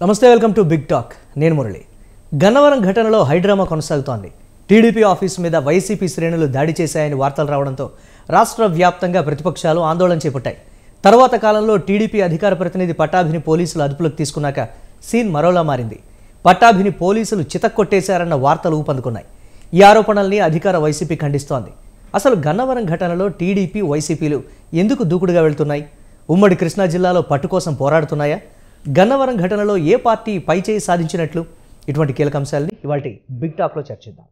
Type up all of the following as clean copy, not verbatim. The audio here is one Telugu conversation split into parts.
నమస్తే వెల్కమ్ టు బిగ్ టాక్ నేను మురళి గన్నవరం ఘటనలో హైడ్రామా కొనసాగుతోంది టీడీపీ ఆఫీస్ మీద వైసీపీ శ్రేణులు దాడి చేశాయని వార్తలు రావడంతో రాష్ట్ర వ్యాప్తంగా ప్రతిపక్షాలు ఆందోళన చేపట్టాయి తర్వాత కాలంలో టీడీపీ అధికార ప్రతినిధి పట్టాభిని పోలీసులు అదుపులోకి తీసుకున్నాక సీన్ మరోలా మారింది పట్టాభిని పోలీసులు చితక్కొట్టేశారన్న వార్తలు ఊపందుకున్నాయి ఈ ఆరోపణల్ని అధికార వైసీపీ ఖండిస్తోంది అసలు గన్నవరం ఘటనలో టీడీపీ వైసీపీలు ఎందుకు దూకుడుగా వెళ్తున్నాయి ఉమ్మడి కృష్ణా జిల్లాలో పట్టు కోసం పోరాడుతున్నాయా గన్నవరం ఘటనలో ఏ పార్టీ పైచేయి సాధించినట్లు ఇటువంటి కీలక అంశాలని ఇవాల్టి బిగ్ టాక్లో చర్చిద్దాం.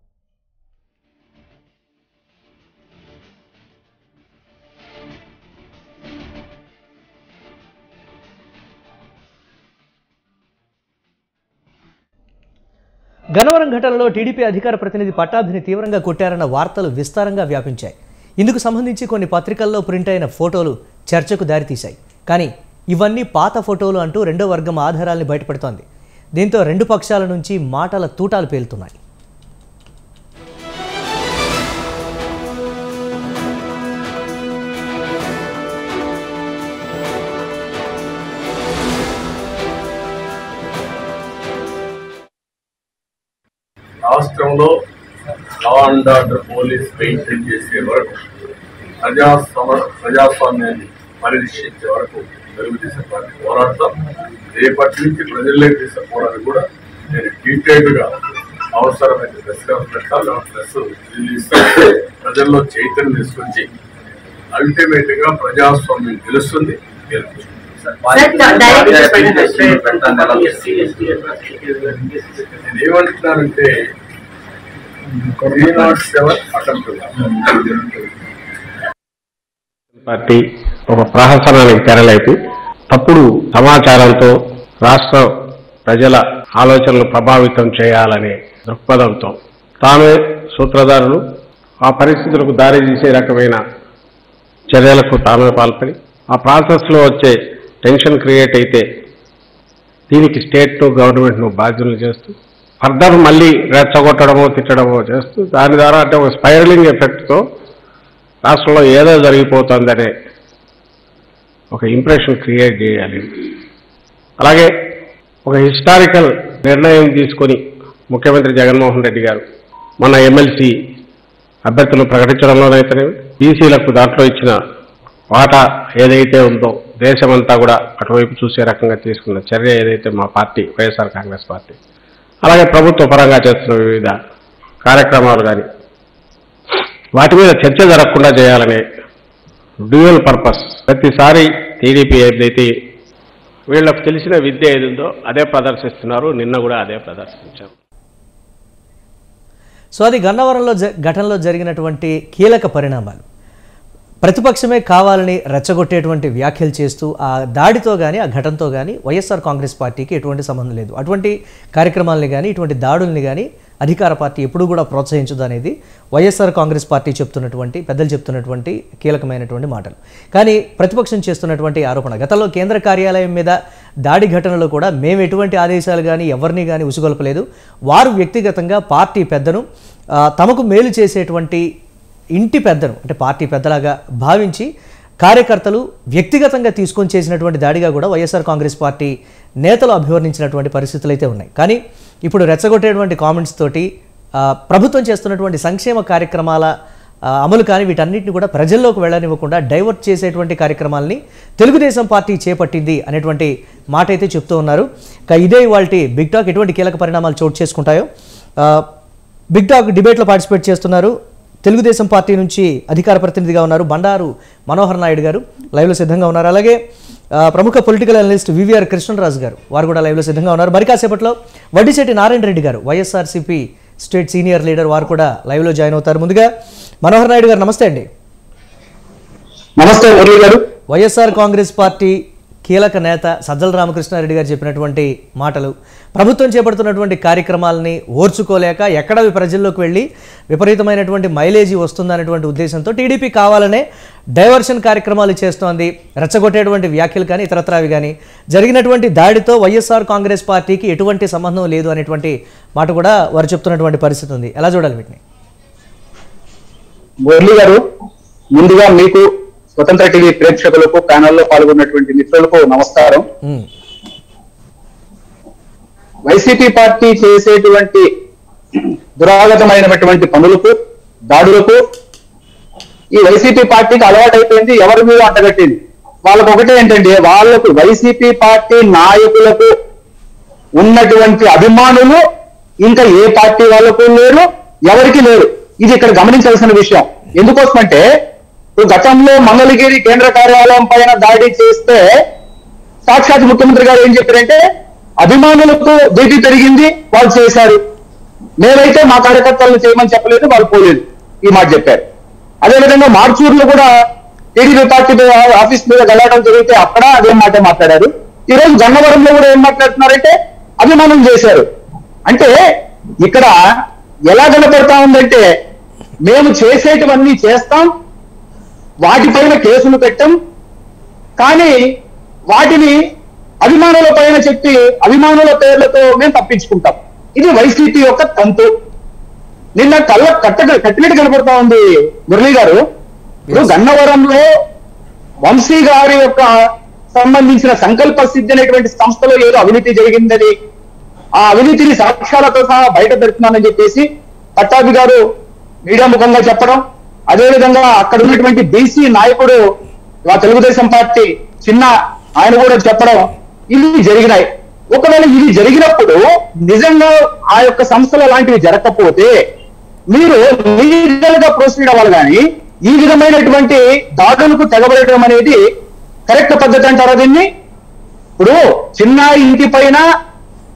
గన్నవరం ఘటనలో టీడీపీ అధికార ప్రతినిధి పట్టాభిని తీవ్రంగా కొట్టారన్న వార్తలు విస్తారంగా వ్యాపించాయి. ఇందుకు సంబంధించి కొన్ని పత్రికల్లో ప్రింట్ అయిన ఫోటోలు చర్చకు దారితీశాయి. కానీ ఇవన్నీ పాత ఫోటోలు అంటూ రెండో వర్గం ఆధారాల్ని బయటపెడుతోంది. దీంతో రెండు పక్షాల నుంచి మాటల తూటాలు పేలుతున్నాయి. రాష్ట్రంలో law and order police maintain చేసే వరకు ప్రజాస్వామ్యాన్ని పరిరక్షించే వరకు తెలుగుదేశం పార్టీ పోరాడతాం. రేపటి నుంచి ప్రజల్లోకి తీసుకుపోవడానికి కూడా నేను డీటెయిల్డ్గా అవసరమైన ప్రెస్ రిలీజ్ ప్రజల్లో చైతన్యం తీసుకొచ్చి అల్టిమేట్గా ప్రజాస్వామ్యం గెలుస్తుంది. నేనేమంటున్నానంటే 307 పార్టీ ఒక ప్రహసనానికి తెరలేపి తప్పుడు సమాచారంతో రాష్ట్ర ప్రజల ఆలోచనలు ప్రభావితం చేయాలనే దృక్పథంతో తామే సూత్రధారులు ఆ పరిస్థితులకు దారి తీసే రకమైన చర్యలకు తామే పాల్పడి ఆ ప్రాసెస్లో వచ్చే టెన్షన్ క్రియేట్ అయితే దీనికి స్టేట్ను గవర్నమెంట్ను బాధ్యులు చేస్తూ ఫర్దర్ మళ్ళీ రెచ్చగొట్టడమో తిట్టడమో చేస్తూ దాని ద్వారా అంటే ఒక స్పైరలింగ్ ఎఫెక్ట్తో రాష్ట్రంలో ఏదో జరిగిపోతుందనే ఒక ఇంప్రెషన్ క్రియేట్ చేయాలి. అలాగే ఒక హిస్టారికల్ నిర్ణయం తీసుకొని ముఖ్యమంత్రి జగన్మోహన్ రెడ్డి గారు మన ఎమ్మెల్సీ అభ్యర్థులు ప్రకటించడంలోనైతేనే బీసీలకు దాంట్లో ఇచ్చిన వాటా ఏదైతే ఉందో దేశమంతా కూడా అటువైపు చూసే రకంగా తీసుకున్న చర్య ఏదైతే మా పార్టీ వైఎస్ఆర్ కాంగ్రెస్ పార్టీ అలాగే ప్రభుత్వ పరంగా చేస్తున్న వివిధ కార్యక్రమాలు కానీ వాటి మీద చర్చ జరగకుండా చేయాలనే డ్యూయల్ పర్పస్ ప్రతిసారి టీడీపీ ఏదైతే వీళ్ళకు తెలిసిన విద్య ఏది ఉందో అదే ప్రదర్శిస్తున్నారు. నిన్న కూడా అదే ప్రదర్శించారు. సో అది గన్నవరంలో ఘటనలో జరిగినటువంటి కీలక పరిణామాలు. ప్రతిపక్షమే కావాలని రెచ్చగొట్టేటువంటి వ్యాఖ్యలు చేస్తూ ఆ దాడితో కానీ ఆ ఘటనతో కానీ వైఎస్ఆర్ కాంగ్రెస్ పార్టీకి ఎటువంటి సంబంధం లేదు. అటువంటి కార్యక్రమాలని కానీ ఇటువంటి దాడుల్ని కానీ అధికార పార్టీ ఎప్పుడూ కూడా ప్రోత్సహించదు అనేది వైఎస్ఆర్ కాంగ్రెస్ పార్టీ చెప్తున్నటువంటి పెద్దలు చెప్తున్నటువంటి కీలకమైనటువంటి మాటలు. కానీ ప్రతిపక్షం చేస్తున్నటువంటి ఆరోపణ గతంలో కేంద్ర కార్యాలయం మీద దాడి ఘటనలో కూడా మేము ఎటువంటి ఆదేశాలు కానీ ఎవరిని కానీ ఉసుగొల్పలేదు. వారు వ్యక్తిగతంగా పార్టీ పెద్దను తమకు మేలు చేసేటువంటి ఇంటి పెద్దను అంటే పార్టీ పెద్దలాగా భావించి కార్యకర్తలు వ్యక్తిగతంగా తీసుకొని చేసినటువంటి దాడిగా కూడా వైఎస్ఆర్ కాంగ్రెస్ పార్టీ నేతలు అభివర్ణించినటువంటి పరిస్థితులు అయితే ఉన్నాయి. కానీ ఇప్పుడు రెచ్చగొట్టేటువంటి కామెంట్స్ తోటి ప్రభుత్వం చేస్తున్నటువంటి సంక్షేమ కార్యక్రమాల అమలు కానీ వీటన్నిటిని కూడా ప్రజల్లోకి వెళ్ళనివ్వకుండా డైవర్ట్ చేసేటువంటి కార్యక్రమాలని తెలుగుదేశం పార్టీ చేపట్టింది అనేటువంటి మాట అయితే చెప్తూ ఉన్నారు. ఇదే ఇవాళ బిగ్ టాక్ ఎటువంటి కీలక పరిణామాలు చోటు చేసుకుంటాయో బిగ్ టాక్ డిబేట్లో పార్టిసిపేట్ చేస్తున్నారు. తెలుగుదేశం పార్టీ నుంచి అధికార ప్రతినిధిగా ఉన్నారు బండారు మనోహర్ నాయుడు గారు లైవ్లో సిద్ధంగా ఉన్నారు. అలాగే ప్రముఖ పొలిటికల్ అనలిస్ట్ వివిఆర్ కృష్ణరాజు గారు వారు కూడా లైవ్లో సిద్ధంగా ఉన్నారు. మరి కాసేపట్లో వడ్డిశెట్టి నారాయణ రెడ్డి గారు వైఎస్ఆర్సీపీ స్టేట్ సీనియర్ లీడర్ వారు కూడా లైవ్లో జాయిన్ అవుతారు. ముందుగా మనోహర్ నాయుడు గారు నమస్తే అండి. నమస్తే మురళి గారు. వైఎస్ఆర్ కాంగ్రెస్ పార్టీ కీలక నేత సజ్జల రామకృష్ణారెడ్డి గారు చెప్పినటువంటి మాటలు ప్రభుత్వం చేపడుతున్నటువంటి కార్యక్రమాలని ఓర్చుకోలేక ఎక్కడ ప్రజల్లోకి వెళ్ళి విపరీతమైనటువంటి మైలేజీ వస్తుందనేటువంటి ఉద్దేశంతో టీడీపీ కావాలనే డైవర్షన్ కార్యక్రమాలు చేస్తోంది. రెచ్చగొట్టేటువంటి వ్యాఖ్యలు కానీ ఇతరత్రావి కానీ జరిగినటువంటి దాడితో వైఎస్ఆర్ కాంగ్రెస్ పార్టీకి ఎటువంటి సంబంధం లేదు అనేటువంటి మాట కూడా వారు చెప్తున్నటువంటి పరిస్థితి ఉంది. ఎలా చూడాలి వీటిని? మురళి గారు, ముందుగా మీకు స్వతంత్ర టీవీ ప్రేక్షకులకు ప్యానెల్లో పాల్గొన్నటువంటి మిత్రులకు నమస్కారం. వైసీపీ పార్టీ చేసేటువంటి దురాగతమైనటువంటి పనులకు, దాడులకు ఈ వైసీపీ పార్టీకి అలవాటు అయిపోయింది. ఎవరి మీద అంటగట్టింది వాళ్ళకు ఒకటే ఏంటంటే, వాళ్ళకు వైసీపీ పార్టీ నాయకులకు ఉన్నటువంటి అభిమానులు ఇంకా ఏ పార్టీ వాళ్ళకు లేరు, ఎవరికి లేరు. ఇది ఇక్కడ గమనించాల్సిన విషయం. ఎందుకోసమంటే ఇప్పుడు గతంలో మంగళగిరి కేంద్ర కార్యాలయం పైన దాడి చేస్తే సాక్షాత్ ముఖ్యమంత్రి గారు ఏం చెప్పారంటే, అభిమానులకు బీపీ పెరిగింది, వాళ్ళు చేశారు, మేమైతే మా కార్యకర్తలను చేయమని చెప్పలేదు, వాళ్ళు పోలేదు, ఈ మాట చెప్పారు. అదేవిధంగా మార్చూరులో కూడా టీడీపీ పార్టీ ఆఫీస్ మీద గెలవడం జరిగితే అక్కడ అదే మాట మాట్లాడారు. ఈ రోజు గన్నవరంలో కూడా ఏం మాట్లాడుతున్నారంటే అభిమానం చేశారు. అంటే ఇక్కడ ఎలా కనపడతా ఉందంటే, మేము చేసేటివన్నీ చేస్తాం, వాటిపైన కేసులు పెట్టాం, కానీ వాటిని అభిమానుల పైన చెప్పి అభిమానుల పేర్లతో మేము తప్పించుకుంటాం. ఇది వైసీపీ యొక్క తంతు. నిన్న కట్టినట్టు కనపడతా ఉంది మురళి గారు. ఇప్పుడు గన్నవరంలో వంశీ గారి యొక్క సంబంధించిన సంకల్ప సిద్ధి అనేటువంటి సంస్థలో ఏదో అవినీతి జరిగిందని, ఆ అవినీతిని సాక్ష్యాలతో సహా బయట పెడుతున్నానని చెప్పేసి పట్టాభి గారు మీడియా ముఖంగా చెప్పడం, అదేవిధంగా అక్కడ ఉన్నటువంటి బీసీ నాయకుడు తెలుగుదేశం పార్టీ చిన్న ఆయన కూడా చెప్పడం, ఇవి జరిగినాయి. ఒకవేళ ఇది జరిగినప్పుడు నిజంగా ఆ యొక్క సంస్థలు లాంటివి జరగకపోతే మీరు లీగల్ గా ప్రొసీడ్ అవ్వాలి, కానీ ఈ విధమైనటువంటి దాడులకు తెగబడటం అనేది కరెక్ట్ పద్ధతి అంటారా దీన్ని? ఇప్పుడు చిన్న ఇంటి పైన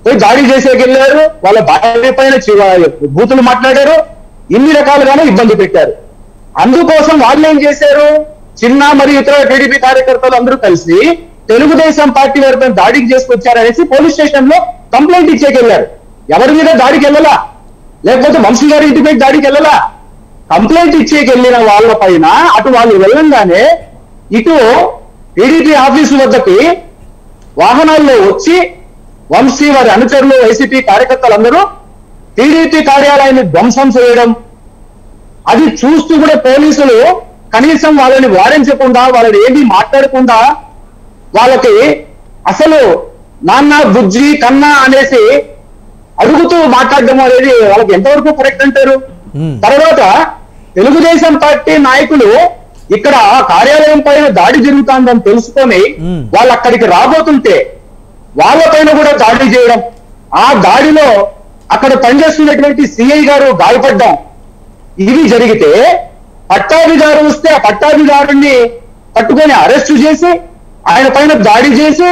పోయి దాడి చేసేకెళ్ళారు, వాళ్ళ భార్య పైన బూతులు మాట్లాడారు, ఇన్ని రకాలుగానే ఇబ్బంది పెట్టారు. అందుకోసం వాళ్ళు ఏం చేశారు, చిన్న మరియు ఇతర టీడీపీ కార్యకర్తలు అందరూ కలిసి తెలుగుదేశం పార్టీ వారిపై దాడికి చేసుకొచ్చారనేసి పోలీస్ స్టేషన్ లో కంప్లైంట్ ఇచ్చేకెళ్ళారు. ఎవరి మీద దాడికి వెళ్ళలా, లేకపోతే వంశీ గారి ఇంటిపై దాడికి వెళ్ళలా, కంప్లైంట్ ఇచ్చేకెళ్ళిన వాళ్ళ పైన అటు వాళ్ళు వెళ్ళంగానే ఇటు టీడీపీ ఆఫీసు వద్దకి వాహనాల్లో వచ్చి వంశీ వారి అనుచరులు వైసీపీ కార్యకర్తలందరూ టీడీపీ కార్యాలయాన్ని ధ్వంసం చేయడం, అది చూస్తూ కూడా పోలీసులు కనీసం వాళ్ళని వారించకుండా, వాళ్ళని ఏమీ మాట్లాడకుండా వాళ్ళకి అసలు నాన్న బుజ్జి కన్నా అనేసి అడుగుతూ మాట్లాడడం అనేది వాళ్ళకి ఎంతవరకు కరెక్ట్ అంటారు? తర్వాత తెలుగుదేశం పార్టీ నాయకులు ఇక్కడ కార్యాలయం పైన దాడి జరుగుతుందని తెలుసుకొని వాళ్ళు అక్కడికి రాబోతుంటే వాళ్ళపైన కూడా దాడి చేయడం, ఆ దాడిలో అక్కడ పనిచేస్తున్నటువంటి సిఐ గారు గాయపడ్డం, ఇవి జరిగితే పట్టాభి గారు వస్తే ఆ పట్టాభి గారిని పట్టుకొని అరెస్టు చేసి ఆయన పైన దాడి చేసి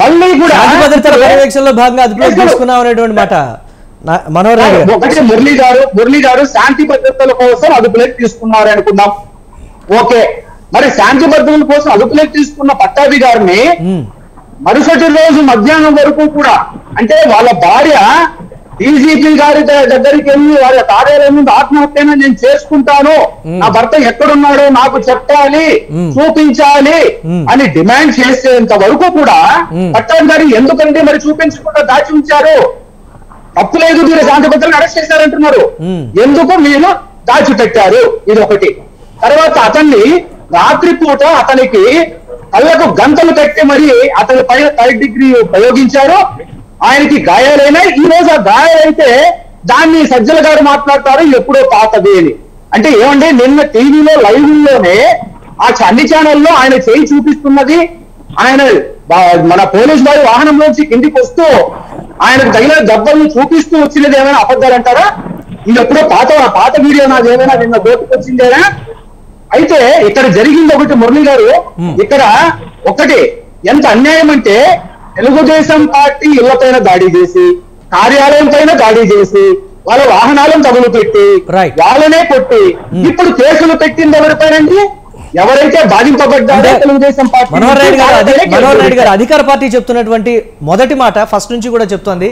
మళ్ళీ కూడా భద్రతల పర్యవేక్షణలో భాగంగా అదుపులోకి తీసుకున్నాం అనేటువంటి మాట మనోహర్ గారు. ఒకటి మురళి గారు శాంతి భద్రతల కోసం అదుపులోకి తీసుకున్నారు అనుకుందాం, ఓకే. మరి శాంతి భద్రతల కోసం అదుపులోకి తీసుకున్న పట్టాభి గారిని మరుసటి రోజు మధ్యాహ్నం వరకు కూడా, అంటే వాళ్ళ భార్య డీజీపీ గారి దగ్గరికి వెళ్ళి వాళ్ళ కార్యాలయం ముందు ఆత్మహత్యను నేను చేసుకుంటాను, నా భర్త ఎక్కడున్నాడో నాకు చెప్పాలి, చూపించాలి అని డిమాండ్ చేసేంత వరకు కూడా పట్టాభి గారు ఎందుకంటే మరి చూపించకుండా దాచి ఉంచారు? తప్పు లేదు, మీరు శాంతి భద్రతలను అరెస్ట్ చేశారంటున్నారు, ఎందుకు మీరు దాచిపెట్టారు? ఇది ఒకటి. తర్వాత అతన్ని రాత్రిపూట అతనికి కళ్ళకు గంటలు కట్టి మరి అతని పైన 3rd డిగ్రీ ప్రయోగించారు, ఆయనకి గాయాలైనాయి. ఈ రోజు ఆ గాయాలైతే దాన్ని సజ్జల గారు మాట్లాడతారు ఎప్పుడో పాతది అని. అంటే ఏమంటే నిన్న టీవీలో లైవ్ లోనే ఆ అన్ని ఛానల్లో ఆయన చేయి చూపిస్తున్నది, ఆయన మన పోలీసు వారి వాహనంలోంచి కిందికి వస్తూ ఆయనకు తగిన దెబ్బలను చూపిస్తూ వచ్చినది ఏమైనా అబద్ధాలంటారా? ఇది ఎప్పుడో పాత వీడియో నాది ఏమైనా నిన్న దోటుకు వచ్చిందేనా? అయితే ఇక్కడ జరిగింది ఒకటి మురళి గారు, ఇక్కడ ఒకటి ఎంత అన్యాయం అంటే తెలుగుదేశం పార్టీ ఇళ్లపైన దాడి చేసి, కార్యాలయం పైన దాడి చేసి, వాళ్ళ వాహనాలను తగులు పెట్టి, వాళ్ళనే కొట్టి, ఇప్పుడు కేసులు పెట్టింది ఎవరిపైనండి? ఎవరైతే బాధింపబడ్డారో తెలుగుదేశం పార్టీ. మనోహర్ రెడ్డి గారు అధికార పార్టీ చెప్తున్నటువంటి మొదటి మాట ఫస్ట్ నుంచి కూడా చెప్తోంది,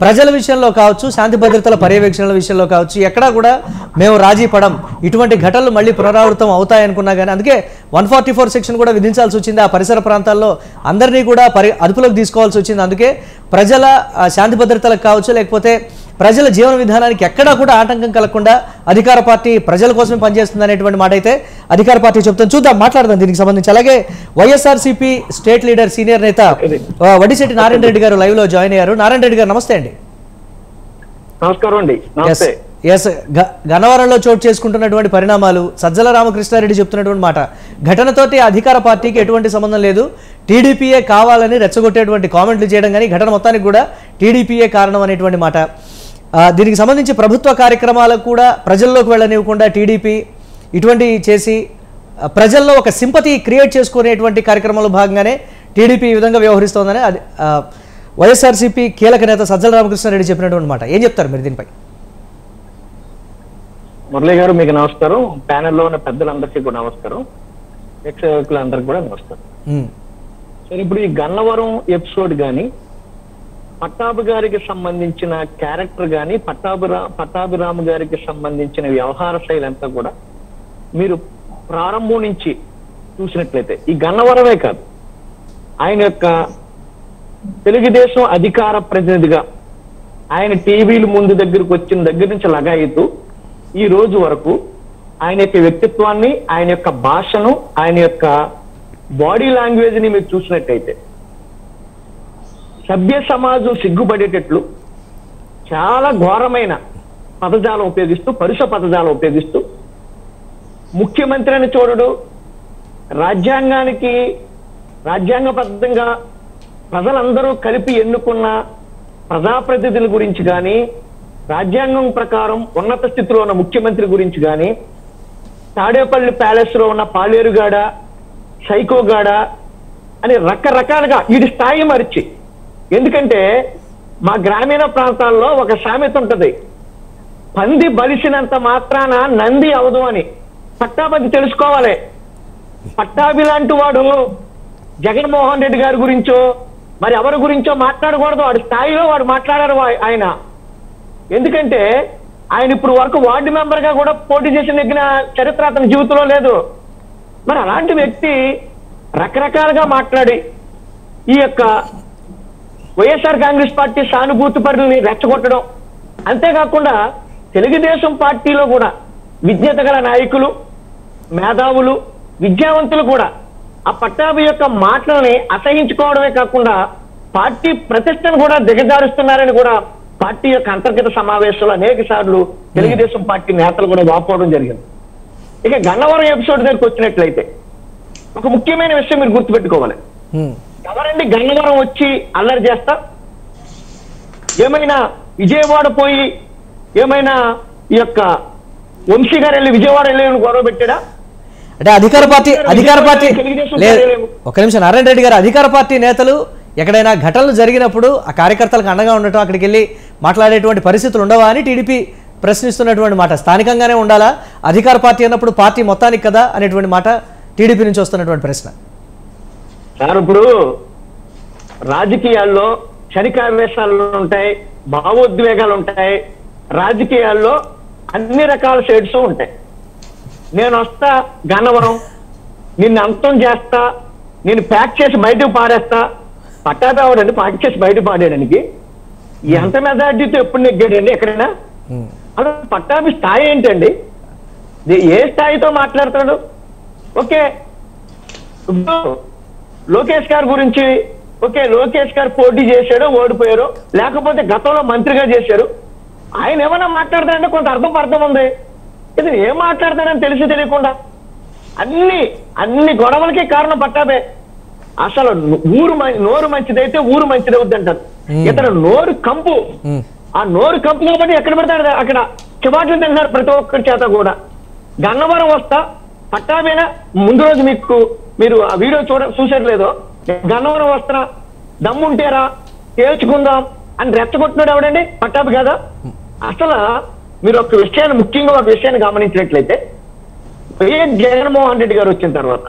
ప్రజల విషయంలో కావచ్చు, శాంతి భద్రతల పర్యవేక్షణల విషయంలో కావచ్చు, ఎక్కడా కూడా మేము రాజీ పడం, ఇటువంటి ఘటనలు మళ్ళీ పునరావృతం అవుతాయనుకున్నా కానీ అందుకే 144 సెక్షన్ కూడా విధించాల్సి వచ్చింది. ఆ పరిసర ప్రాంతాల్లో అందరినీ కూడా అదుపులోకి తీసుకోవాల్సి వచ్చింది. అందుకే ప్రజల శాంతి భద్రతలకు కావచ్చు, లేకపోతే ప్రజల జీవన విధానానికి ఎక్కడా కూడా ఆటంకం కలగకుండా అధికార పార్టీ ప్రజల కోసమే పనిచేస్తుంది అనేటువంటి మాట అయితే అధికార పార్టీ చెప్తాను. చూద్దాం, మాట్లాడదాం దీనికి సంబంధించి. అలాగే వైఎస్ఆర్సీపీ స్టేట్ లీడర్ సీనియర్ నేత వడ్డిశెట్టి నారాయణ రెడ్డి గారు లైవ్ లో జాయిన్ అయ్యారు. నారాయణ రెడ్డి గారు నమస్తే అండి. నమస్కారం అండి. నమస్తే. గన్నవరంలో చోటు చేసుకుంటున్నటువంటి పరిణామాలు, సజ్జల రామకృష్ణారెడ్డి చెప్తున్నటువంటి మాట, ఘటనతోటి అధికార పార్టీకి ఎటువంటి సంబంధం లేదు, టీడీపీఏ కావాలని రెచ్చగొట్టేటువంటి కామెంట్లు చేయడం కానీ ఘటన మొత్తానికి కూడా టీడీపీఏ కారణం అనేటువంటి మాట. దీనికి సంబంధించి ప్రభుత్వ కార్యక్రమాలకు కూడా ప్రజల్లోకి వెళ్ళనివ్వకుండా టీడీపీ ఇటువంటి చేసి ప్రజల్లో ఒక సింపతి క్రియేట్ చేసుకునేటువంటి కార్యక్రమంలో భాగంగానే టీడీపీ ఈ విధంగా వ్యవహరిస్తోందని వైఎస్ఆర్సీపీ కీలక నేత సజ్జల రామకృష్ణారెడ్డి చెప్పినటువంటి మాట. ఏం చెప్తారు మీరు దీనిపై? మురళి గారు మీకు నమస్కారం. ప్యానెల్లో ఉన్న పెద్దలందరికీ కూడా నమస్కారం. ప్రేక్షకులందరికీ కూడా నమస్కారం. సరే, ఇప్పుడు ఈ గన్నవరం ఎపిసోడ్ కానీ పట్టాభి గారికి సంబంధించిన క్యారెక్టర్ కానీ పట్టాభిరామ్ గారికి సంబంధించిన వ్యవహార శైలి అంతా కూడా మీరు ప్రారంభం నుంచి చూసినట్లయితే ఈ గన్నవరమే కాదు, ఆయన యొక్క తెలుగుదేశం అధికార ప్రతినిధిగా ఆయన టీవీలు ముందు దగ్గరకు వచ్చిన దగ్గర నుంచి లగాయితూ ఈ రోజు వరకు ఆయన యొక్క వ్యక్తిత్వాన్ని, ఆయన యొక్క భాషను, ఆయన యొక్క బాడీ లాంగ్వేజ్ ని మీరు చూసినట్టయితే సభ్య సమాజం సిగ్గుపడేటట్లు చాలా ఘోరమైన పదజాలం ఉపయోగిస్తూ, పరుష పదజాలం ఉపయోగిస్తూ, ముఖ్యమంత్రి అని చూడడు, రాజ్యాంగబద్ధంగా ప్రజలందరూ కలిపి ఎన్నుకున్న ప్రజాప్రతినిధుల గురించి కానీ, రాజ్యాంగం ప్రకారం ఉన్నత స్థితిలో ఉన్న ముఖ్యమంత్రి గురించి కానీ, తాడేపల్లి ప్యాలెస్ లో ఉన్న పాలేరుగాడ, సైకోగాడ అని రకరకాలుగా వీడి స్థాయి మరిచి. ఎందుకంటే మా గ్రామీణ ప్రాంతాల్లో ఒక సామెత ఉంటది, పంది బలిసినంత మాత్రాన నంది అవదు అని. పట్టాభి తెలుసుకోవాలి. పట్టాభి లాంటి వాడు జగన్మోహన్ రెడ్డి గారి గురించో మరి ఎవరి గురించో మాట్లాడకూడదు. వాడి స్థాయిలో వాడు మాట్లాడారు ఆయన. ఎందుకంటే ఆయన ఇప్పుడు వరకు వార్డు మెంబర్ గా కూడా పోటీ చేసి నెగ్గిన చరిత్ర అతని జీవితంలో లేదు. మరి అలాంటి వ్యక్తి రకరకాలుగా మాట్లాడి ఈ యొక్క వైఎస్ఆర్ కాంగ్రెస్ పార్టీ సానుభూతి పరులని రెచ్చగొట్టడం, అంతేకాకుండా తెలుగుదేశం పార్టీలో కూడా విజ్ఞత గల నాయకులు, మేధావులు, విద్యావంతులు కూడా ఆ పట్టాభి యొక్క మాటలని అసహించుకోవడమే కాకుండా పార్టీ ప్రతిష్టను కూడా దిగజారుస్తున్నారని కూడా పార్టీ యొక్క అంతర్గత సమావేశంలో అనేక సార్లు తెలుగుదేశం పార్టీ నేతలు కూడా వాపోవడం జరిగింది. ఇక గన్నవరం ఎపిసోడ్ దగ్గరికి వచ్చినట్లయితే ఒక ముఖ్యమైన విషయం మీరు గుర్తుపెట్టుకోవాలి. ఎవరండి గన్నవరం వచ్చి అల్లరి చేస్తా? ఏమైనా విజయవాడ పోయి ఏమైనా ఈ యొక్క వంశీ గారు వెళ్ళి విజయవాడ వెళ్ళి గొడవ పెట్టాడా? అంటే అధికార పార్టీ లేదు. ఒక నిమిషం, నారాయణ రెడ్డి గారు, అధికార పార్టీ నేతలు ఎక్కడైనా ఘటనలు జరిగినప్పుడు ఆ కార్యకర్తలకు అండగా ఉండటం, అక్కడికి వెళ్ళి మాట్లాడేటువంటి పరిస్థితులు ఉండవా అని టీడీపీ ప్రశ్నిస్తున్నటువంటి మాట. స్థానికంగానే ఉండాలా, అధికార పార్టీ అన్నప్పుడు పార్టీ మొత్తానికి కదా అనేటువంటి మాట టీడీపీ నుంచి వస్తున్నటువంటి ప్రశ్న. సార్, ఇప్పుడు రాజకీయాల్లో క్షణికావేశాలు ఉంటాయి, భావోద్వేగాలు ఉంటాయి, రాజకీయాల్లో అన్ని రకాల షేడ్స్ ఉంటాయి. నేను వస్తా గన్నవరం, నిన్ను అంతం చేస్తా, నేను ప్యాక్ చేసి బయటకు పారేస్తా. పట్టాభి అవడండి ప్యాక్ చేసి బయట పాడేయడానికి ఎంత మెజార్టీతో ఎప్పుడు నెగ్గాడండి ఎక్కడైనా? అలా పట్టాభి స్థాయి ఏంటండి? ఏ స్థాయితో మాట్లాడతాడు? ఓకే, లోకేష్ గారి గురించి ఓకే, లోకేష్ గారు పోటీ చేశాడు, ఓడిపోయారు, లేకపోతే గతంలో మంత్రిగా చేశారు, ఆయన ఏమైనా మాట్లాడతాడంటే కొంత అర్థం ఉంది. ఇది ఏం మాట్లాడతాడని తెలిసి తెలియకుండా అన్ని గొడవలకి కారణం పట్టాభే. అసలు నోరు మంచిదైతే ఊరు మంచిదవుద్ది అంటారు. ఇతను నోరు కంపు. ఆ నోరు కంపు కాబట్టి ఎక్కడ పెడతాడు అక్కడ చివాట్లు తింటున్నారు ప్రతి ఒక్కరి చేత కూడా. గన్నవరం వస్తా పట్టాభేనా? ముందు రోజు మీరు ఆ వీడియో చూసట్లేదో, గన్నవరం వస్తా, దమ్ముంటేరా తేల్చుకుందాం అని రెచ్చగొట్టినాడు ఎవడండి? పట్టాభి కదా. అసలు మీరు ముఖ్యంగా ఒక విషయాన్ని గమనించినట్లయితే, జగన్మోహన్ రెడ్డి గారు వచ్చిన తర్వాత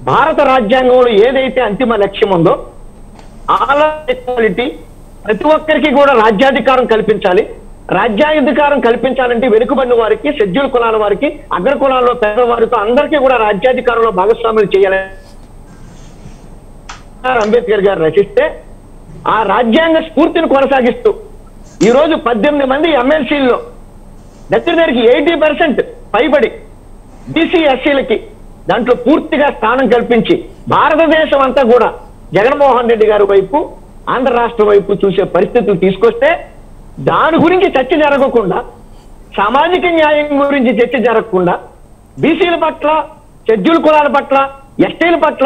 భారత రాజ్యాంగంలో ఏదైతే అంతిమ లక్ష్యం ఉందో ఆల్ ఈక్వాలిటీ, ప్రతి ఒక్కరికి కూడా రాజ్యాధికారం కల్పించాలి. రాజ్యాధికారం కల్పించాలంటే వెనుకబడిన వారికి, షెడ్యూల్ కులాల వారికి, అగ్ర కులాల్లో పేదవారితో అందరికీ కూడా రాజ్యాధికారంలో భాగస్వాములు చేయాలని అంబేద్కర్ గారు రచిస్తే ఆ రాజ్యాంగ స్ఫూర్తిని కొనసాగిస్తూ ఈ రోజు 18 మంది ఎమ్మెల్సీల్లో దగ్గరికి 80% పైబడి బీసీ ఎస్సీలకి దాంట్లో పూర్తిగా స్థానం కల్పించి భారతదేశం అంతా కూడా జగన్మోహన్ రెడ్డి గారి వైపు ఆంధ్ర రాష్ట్రం వైపు చూసే పరిస్థితులు తీసుకొస్తే దాని గురించి చర్చ జరగకుండా, సామాజిక న్యాయం గురించి చర్చ జరగకుండా, బీసీల పట్ల, షెడ్యూల్ కులాల పట్ల, ఎస్టీల పట్ల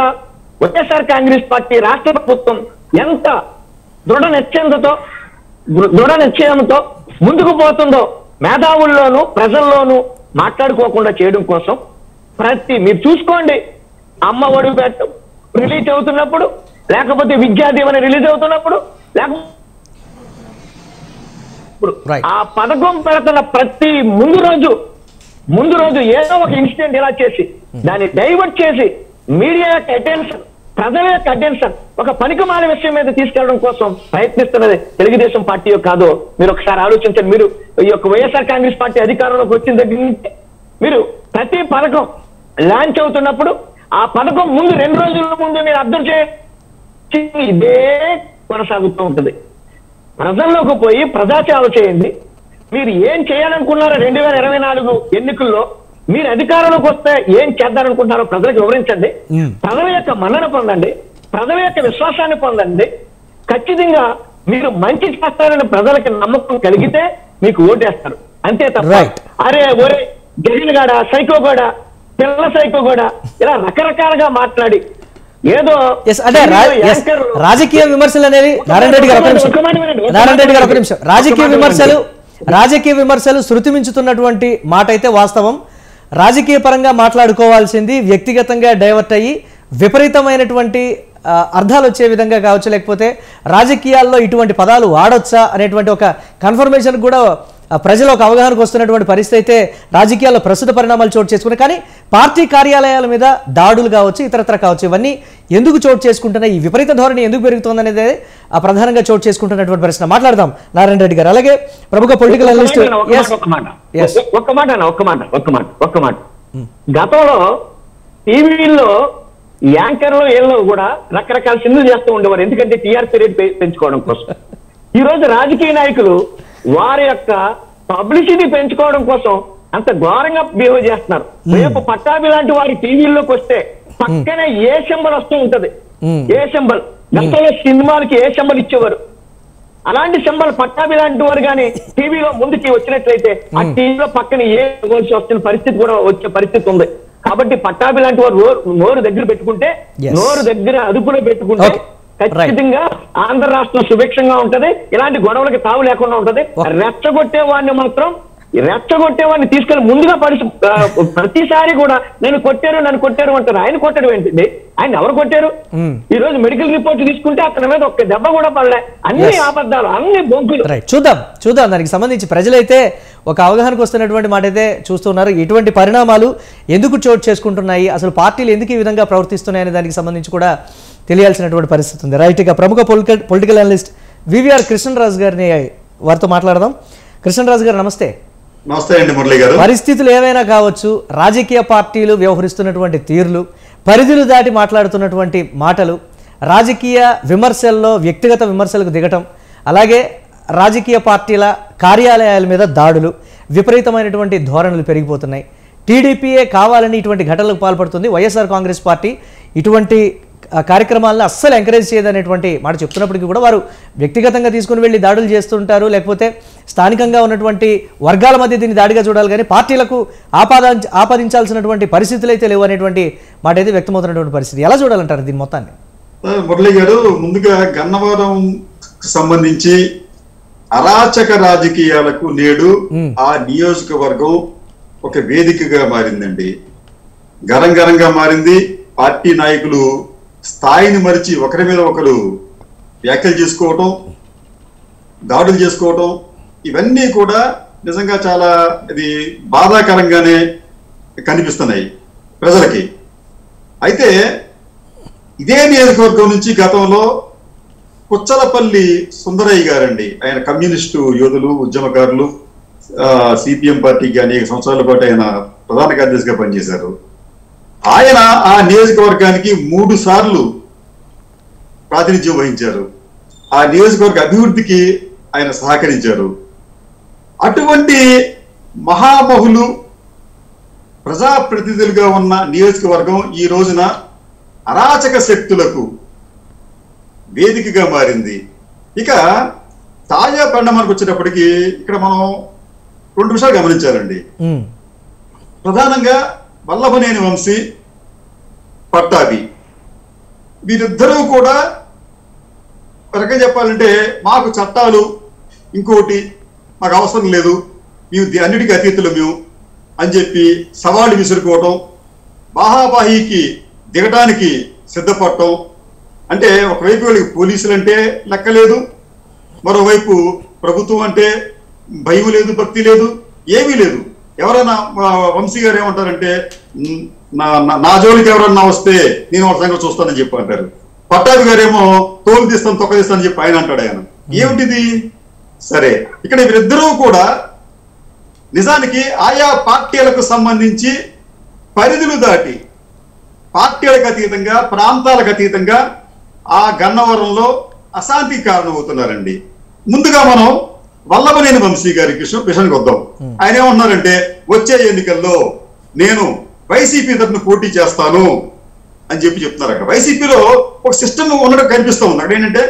వైఎస్ఆర్ కాంగ్రెస్ పార్టీ రాష్ట్ర ప్రభుత్వం ఎంత దృఢ నిశ్చయంతో ముందుకు పోతుందో మేధావుల్లోనూ ప్రజల్లోనూ మాట్లాడుకోకుండా చేయడం కోసం మీరు చూసుకోండి, అమ్మ ఒడి రిలీజ్ అవుతున్నప్పుడు, లేకపోతే విద్యా దీవెన రిలీజ్ అవుతున్నప్పుడు, లేకపోతే ఆ పథకం పెడుతున్న ప్రతి ముందు రోజు ఏదో ఒక ఇన్సిడెంట్ ఇలా చేసి దాన్ని డైవర్ట్ చేసి మీడియా యొక్క అటెన్షన్, ప్రజల యొక్క అటెన్షన్ ఒక పనికిమాల విషయం మీద తీసుకెళ్లడం కోసం ప్రయత్నిస్తున్నది తెలుగుదేశం పార్టీ కాదో మీరు ఒకసారి ఆలోచించండి. మీరు ఈ యొక్క వైఎస్ఆర్ కాంగ్రెస్ పార్టీ అధికారంలోకి వచ్చిన దగ్గర నుంచి మీరు ప్రతి పథకం లాంచ్ అవుతున్నప్పుడు ఆ పథకం ముందు 2 రోజుల ముందు మీరు అర్థం చేయండి, ఇదే కొనసాగుతూ ఉంటుంది. ప్రజల్లోకి పోయి ప్రజాసేవ చేయండి. మీరు ఏం చేయాలనుకున్నారో 2024 ఎన్నికల్లో మీరు అధికారంలోకి వస్తే ఏం చేద్దారనుకుంటున్నారో ప్రజలకు వివరించండి. ప్రజల యొక్క మన్నన పొందండి, ప్రజల యొక్క విశ్వాసాన్ని పొందండి. ఖచ్చితంగా మీరు మంచి చేస్తారని ప్రజలకి నమ్మకం కలిగితే మీకు ఓటేస్తారు. అంతే తప్ప అరే ఒరే జగన్ గాడ, సైకో గోడ, పిల్ల సైకో గోడ ఇలా రకరకాలుగా మాట్లాడి ఏదో రాజకీయ విమర్శలు అనేవి నారాయణ రెడ్డి గారు ఒక నిమిషం రాజకీయ విమర్శలు శృతి మించుతున్నటువంటి మాట అయితే వాస్తవం. రాజకీయ పరంగా మాట్లాడుకోవాల్సింది వ్యక్తిగతంగా డైవర్ట్ అయ్యి విపరీతమైనటువంటి అర్థాలు వచ్చే విధంగా కావచ్చు, లేకపోతే రాజకీయాల్లో ఇటువంటి పదాలు వాడొచ్చా అనేటువంటి ఒక కన్ఫర్మేషన్ కూడా ప్రజలు ఒక అవగాహనకు వస్తున్నటువంటి పరిస్థితి అయితే రాజకీయాల్లో ప్రస్తుత పరిణామాలు చోటు చేసుకున్నాయి. కానీ పార్టీ కార్యాలయాల మీద దాడులు కావచ్చు, ఇతరత్ర కావచ్చు, ఇవన్నీ ఎందుకు చోటు చేసుకుంటున్నాయి, ఈ విపరీత ధోరణి ఎందుకు పెరుగుతుంది అనేది ప్రధానంగా చోటు చేసుకుంటున్నటువంటి ప్రశ్న. మాట్లాడదాం నారాయణ రెడ్డి గారు. అలాగే ప్రముఖ పొలిటికల్ అనలిస్ట్ ఒక్క మాట గతంలో టీవీల్లో యాంకర్లు ఏళ్ళు కూడా రకరకాల సిన్నులు చేస్తూ ఉండేవారు, ఎందుకంటే టీఆర్పీ రేట్ పెంచుకోవడం కోసం. ఈ రోజు రాజకీయ నాయకులు వారి యొక్క పబ్లిసిటీ పెంచుకోవడం కోసం అంత ఘోరంగా బిహేవ్ చేస్తున్నారు. రేపు పట్టాభి లాంటి వారి టీవీల్లోకి వస్తే పక్కనే ఏ సింబల్ వస్తూ ఉంటది, ఏ సింబల్ గతంలో సినిమాలకి ఏ సింబల్ ఇచ్చేవారు, అలాంటి సింబల్ పట్టాభి లాంటి వారు కానీ టీవీలో ముందుకి వచ్చినట్లయితే ఆ టీవీలో పక్కన ఏ వస్తున్న పరిస్థితి కూడా వచ్చే పరిస్థితి ఉంది. కాబట్టి పట్టాభి లాంటి వారు నోరు దగ్గర పెట్టుకుంటే, నోరు దగ్గర అదుపులో పెట్టుకుంటే ఖచ్చితంగా ఆంధ్ర రాష్ట్రం సుభిక్షంగా ఉంటది, ఇలాంటి గొడవలకి తావు లేకుండా ఉంటది. రెచ్చగొట్టే వాడిని తీసుకెళ్లి ముందుగా ప్రతిసారి కూడా నన్ను కొట్టారు అంటారు. ఆయన కొట్టడం ఏంటండి? ఆయన ఎవరు కొట్టారు? ఈ రోజు మెడికల్ రిపోర్ట్ తీసుకుంటే అతని మీద ఒక్క దెబ్బ కూడా పడలే. అన్ని అబద్ధాలు, అన్ని బొంకులు. చూద్దాం దానికి సంబంధించి ప్రజలైతే ఒక అవగాహనకు వస్తున్నటువంటి మాట అయితే చూస్తున్నారు. ఇటువంటి పరిణామాలు ఎందుకు చోటు చేసుకుంటున్నాయి, అసలు పార్టీలు ఎందుకు ఈ విధంగా ప్రవర్తిస్తున్నాయనే దానికి సంబంధించి కూడా తెలియాల్సినటువంటి పరిస్థితి ఉంది. రైట్, ఇక ప్రముఖ పొలిటికల్ అనలిస్ట్ వివిఆర్ కృష్ణరాజు గారిని వారితో మాట్లాడదాం. కృష్ణరాజు గారు నమస్తే. నమస్తే అండి మురళి గారు. పరిస్థితులు ఏవైనా కావచ్చు, రాజకీయ పార్టీలు వ్యవహరిస్తున్నటువంటి తీరులు, పరిధులు దాటి మాట్లాడుతున్నటువంటి మాటలు, రాజకీయ విమర్శల్లో వ్యక్తిగత విమర్శలకు దిగటం, అలాగే రాజకీయ పార్టీల కార్యాలయాల మీద దాడులు, విపరీతమైనటువంటి ధోరణులు పెరిగిపోతున్నాయి. టీడీపీఏ కావాలని ఇటువంటి ఘటనలకు పాల్పడుతుంది. వైఎస్ఆర్ కాంగ్రెస్ పార్టీ ఇటువంటి కార్యక్రమాలను అస్సలు ఎంకరేజ్ చేయదనేటువంటి మాట చెప్తున్నప్పటికీ కూడా వారు వ్యక్తిగతంగా తీసుకుని వెళ్ళి దాడులు చేస్తుంటారు, లేకపోతే స్థానికంగా ఉన్నటువంటి వర్గాల మధ్య దీన్ని దాడిగా చూడాలి, కానీ పార్టీలకు ఆపాదించాల్సినటువంటి పరిస్థితులు అయితే లేవు అనేటువంటి మాట అయితే వ్యక్తమవుతున్నటువంటి పరిస్థితి. ఎలా చూడాలంటారు దీని మొత్తాన్ని? మురళి గారు, ముందుగా గన్నవరం సంబంధించి అరాచక రాజకీయాలకు నేడు ఆ నియోజకవర్గం ఒక వేదికగా మారిందండి. గరంగా మారింది. పార్టీ నాయకులు స్థాయిని మరిచి ఒకరి మీద ఒకరు వ్యాఖ్యలు చేసుకోవటం, దాడులు చేసుకోవటం, ఇవన్నీ కూడా నిజంగా చాలా ఇది బాధాకరంగానే కనిపిస్తున్నాయి ప్రజలకి. అయితే ఇదే నియోజకవర్గం నుంచి గతంలో కుచ్చలపల్లి సుందరయ్య గారండి, ఆయన కమ్యూనిస్టు యోధులు, ఉద్యమకారులు, సిపిఎం పార్టీకి అనేక సంవత్సరాల పాటు ఆయన ప్రధాన కార్యదర్శిగా పనిచేశారు. ఆయన ఆ నియోజకవర్గానికి 3 సార్లు ప్రాతినిధ్యం వహించారు. ఆ నియోజకవర్గ అభివృద్ధికి ఆయన సహకరించారు. అటువంటి మహామహులు ప్రజాప్రతినిధులుగా ఉన్న నియోజకవర్గం ఈ రోజున అరాచక శక్తులకు వేదికగా మారింది. ఇక తాజా పరిణామానికి వచ్చేటప్పటికి ఇక్కడ మనం 2 విషయాలు గమనించాలండి. ప్రధానంగా వల్లభనేని వంశీ, పట్టాభి వీరిద్దరూ కూడా రకంగా చెప్పాలంటే మాకు చట్టాలు ఇంకోటి మాకు అవసరం లేదు, మేము అన్నిటికీ అతీతులు మేము అని చెప్పి సవాళ్ళు విసురుకోవటం, బాహాబాహీకి దిగటానికి సిద్ధపడటం. అంటే ఒకవైపు వీళ్ళకి పోలీసులు అంటే లెక్కలేదు, మరోవైపు ప్రభుత్వం అంటే భయం లేదు, భక్తి లేదు, ఏమీ లేదు. ఎవరైనా వంశీ గారు ఏమంటారంటే నా జోలికి ఎవరన్నా వస్తే నేను వాళ్ళ సంగతి చూస్తానని చెప్పి అంటారు. పట్టాభి గారేమో తోలు తీస్తాను తొక్క తీస్తానని చెప్పి ఆయన అంటాడు. ఆయన ఏమిటిది? సరే, ఇక్కడ వీరిద్దరూ కూడా నిజానికి ఆయా పార్టీలకు సంబంధించి పరిధులు దాటి పార్టీలకు అతీతంగా ప్రాంతాలకు అతీతంగా ఆ గన్నవరంలో అశాంతికి కారణమవుతున్నారండి. ముందుగా మనం వల్లభనేని వంశీ గారి విషయానికి వద్దాం. ఆయన ఏమంటున్నారంటే వచ్చే ఎన్నికల్లో నేను వైసీపీ తరఫున పోటీ చేస్తాను అని చెప్పి చెప్తున్నారు. అక్కడ వైసీపీలో ఒక సిస్టమ్ ఉండడం కనిపిస్తూ ఉంది. అక్కడ ఏంటంటే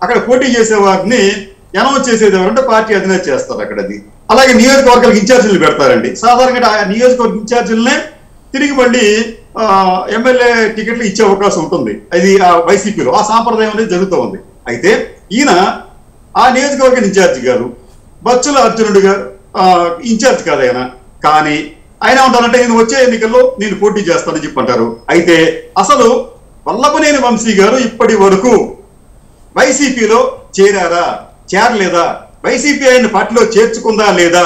అక్కడ పోటీ చేసే వారిని అనౌన్స్ చేసేది ఎవరంటే పార్టీ అధినేత చేస్తారు అక్కడ. అది అలాగే నియోజకవర్గాలకు ఇన్ఛార్జీలు పెడతారండి. సాధారణంగా ఆ నియోజకవర్గ ఇన్ఛార్జీలనే తిరిగి మళ్ళీ ఎమ్మెల్యే టికెట్లు ఇచ్చే అవకాశం ఉంటుంది. అది ఆ వైసీపీలో ఆ సాంప్రదాయం అనేది జరుగుతూ ఉంది. అయితే ఈయన ఆ నియోజకవర్గ ఇన్ఛార్జి గారు బచ్చుల అర్జునుడు గారు ఇన్ఛార్జ్ కాదు ఆయన. కానీ ఆయన ఉంటారంటే నేను వచ్చే ఎన్నికల్లో నేను పోటీ చేస్తానని చెప్పి అంటారు. అయితే అసలు వల్లభనేని వంశీ గారు ఇప్పటి వరకు వైసీపీలో చేరారా, చేరలేదా, వైసీపీ ఆయన పార్టీలో చేర్చుకుందా లేదా,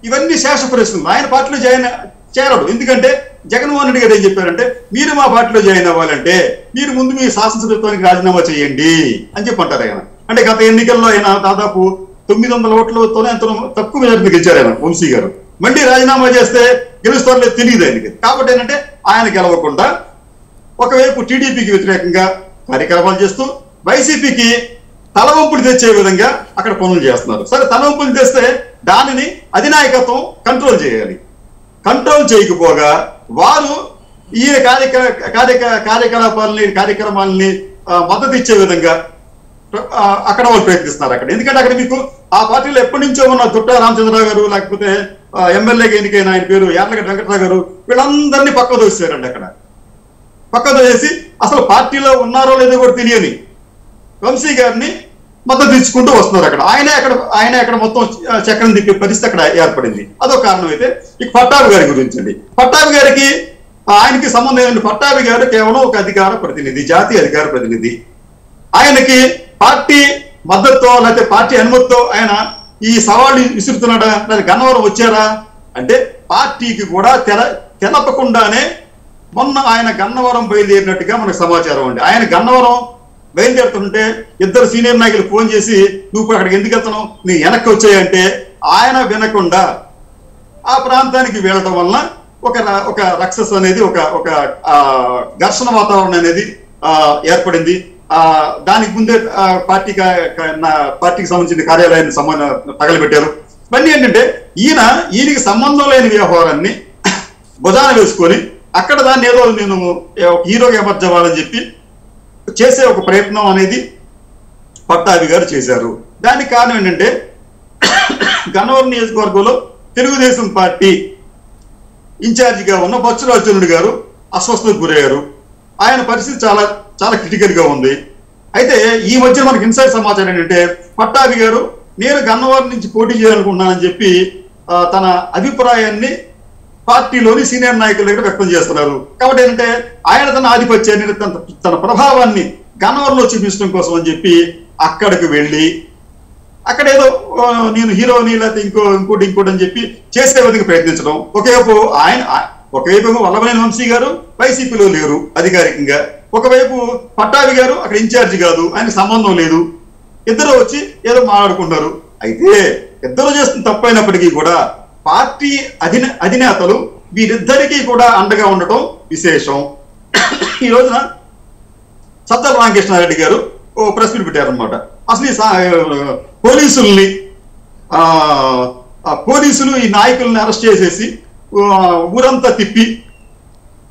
ఇవన్నీ శేష ప్రశ్నలు. ఆయన పార్టీలో చేరడు. ఎందుకంటే జగన్మోహన్ రెడ్డి గారు ఏం చెప్పారంటే మీరు మా పార్టీలో జాయిన్ అవ్వాలంటే మీరు ముందు మీ శాసనసభ్యత్వానికి రాజీనామా చేయండి అని చెప్పి అంటారు ఆయన. అంటే గత ఎన్నికల్లో ఆయన దాదాపు 900 ఓట్లతోనే ఎంతో తక్కువ మెజారిటీ గెలిచారు ఆయన వంశీ గారు. మళ్ళీ రాజీనామా చేస్తే గెలుస్తారో లేదు తెలియదు ఆయనకి. కాబట్టి ఏంటంటే ఆయన గెలవకుండా ఒకవైపు టీడీపీకి వ్యతిరేకంగా కార్యక్రమాలు చేస్తూ వైసీపీకి తలవంపులు తెచ్చే విధంగా అక్కడ పనులు చేస్తున్నారు. సరే, తలవంపులు తెస్తే దానిని అధినాయకత్వం కంట్రోల్ చేయాలి. కంట్రోల్ చేయకపోగా వారు ఈ కార్యక్రమాలని మద్దతు ఇచ్చే విధంగా అక్కడ వాళ్ళు ప్రయత్నిస్తున్నారు అక్కడ. ఎందుకంటే అక్కడ మీకు ఆ పార్టీలో ఎప్పటి నుంచో ఉన్న దుట్టా రామచంద్రరావు గారు, లేకపోతే ఎమ్మెల్యేగా ఎన్నికైన ఆయన పేరు యార్లగడ్డ వెంకటరావు గారు, వీళ్ళందరినీ పక్క దోసారండి. అక్కడ పక్క దోసేసి అసలు పార్టీలో ఉన్నారో లేదో కూడా తెలియని వంశీ గారిని మద్దతు ఇచ్చుకుంటూ వస్తున్నారు అక్కడ. ఆయనే అక్కడ మొత్తం చక్రం తిప్పే పరిస్థితి అక్కడ ఏర్పడింది. అదొక కారణం. అయితే ఇక పట్టాభి గారి గురించి అండి. పట్టాభి గారికి ఆయనకి సంబంధం ఏంటంటే పట్టాభి గారు కేవలం ఒక అధికార ప్రతినిధి, జాతీయ అధికార ప్రతినిధి. ఆయనకి పార్టీ మద్దతుతో లేకపోతే పార్టీ అనుమతితో ఆయన ఈ సవాళ్ళు విసురుతున్నాడా, లేదా గన్నవరం వచ్చారా అంటే పార్టీకి కూడా తెలపకుండానే మొన్న ఆయన గన్నవరం బయలుదేరినట్టుగా మనకు సమాచారం అండి. ఆయన గన్నవరం బయలుదేరుతుంటే ఇద్దరు సీనియర్ నాయకులు ఫోన్ చేసి నువ్వు అక్కడికి ఎందుకు వెళ్తున్నావు, నీ వెనక్కి వచ్చాయంటే ఆయన వినకుండా ఆ ప్రాంతానికి వెళ్ళటం వలన ఒక రక్సెస్ అనేది ఒక ఘర్షణ వాతావరణం అనేది ఏర్పడింది. దానికి ముందే పార్టీకి సంబంధించిన కార్యాలయాన్ని తగలబెట్టారు. ఇవన్నీ ఏంటంటే ఈయనకి సంబంధం లేని వ్యవహారాన్ని భుజాన వేసుకొని అక్కడ దాన్ని ఏదో నేను హీరోగా ఎమర్చవాలని చెప్పి చేసే ఒక ప్రయత్నం అనేది పట్టాభి గారు చేశారు. దానికి కారణం ఏంటంటే గన్నవరం నియోజకవర్గంలో తెలుగుదేశం పార్టీ ఇన్ఛార్జిగా ఉన్న బచ్చుల అర్జునుడు గారు అస్వస్థతకు గురయ్యారు. ఆయన పరిస్థితి చాలా చాలా క్రిటికల్ గా ఉంది. అయితే ఈ మధ్య మనకి ఇన్సైడ్ సమాచారం ఏంటంటే పట్టాభి గారు నేను గన్నవరం నుంచి పోటీ చేయాలనుకుంటున్నానని చెప్పి తన అభిప్రాయాన్ని పార్టీలోని సీనియర్ నాయకుల దగ్గర వ్యక్తం చేస్తున్నారు. కాబట్టి ఏంటంటే ఆయన తన ఆధిపత్యాన్ని తన ప్రభావాన్ని గన్నవరంలో చూపించడం కోసం అని చెప్పి అక్కడికి వెళ్ళి అక్కడ ఏదో నేను హీరోని లేకపోతే ఇంకోటి అని చెప్పి చేసే విధంగా ప్రయత్నించడం. ఒకవైపు వల్లభనేని వంశీ గారు వైసీపీలో లేరు అధికారికంగా, ఒకవైపు పట్టాభి గారు అక్కడ ఇన్ఛార్జి కాదు, ఆయనకు సంబంధం లేదు. ఇద్దరు వచ్చి ఏదో మాట్లాడుకుంటారు. అయితే ఇద్దరు చేస్తున్న తప్పైనప్పటికీ కూడా పార్టీ అధినేతలు వీరిద్దరికీ కూడా అండగా ఉండటం విశేషం. ఈ రోజున సత్తల రామకృష్ణారెడ్డి గారు ఓ ప్రెస్ మీట్ పెట్టారనమాట. అసలు పోలీసుల్ని పోలీసులు ఈ నాయకుల్ని అరెస్ట్ చేసేసి ఊరంతా తిప్పి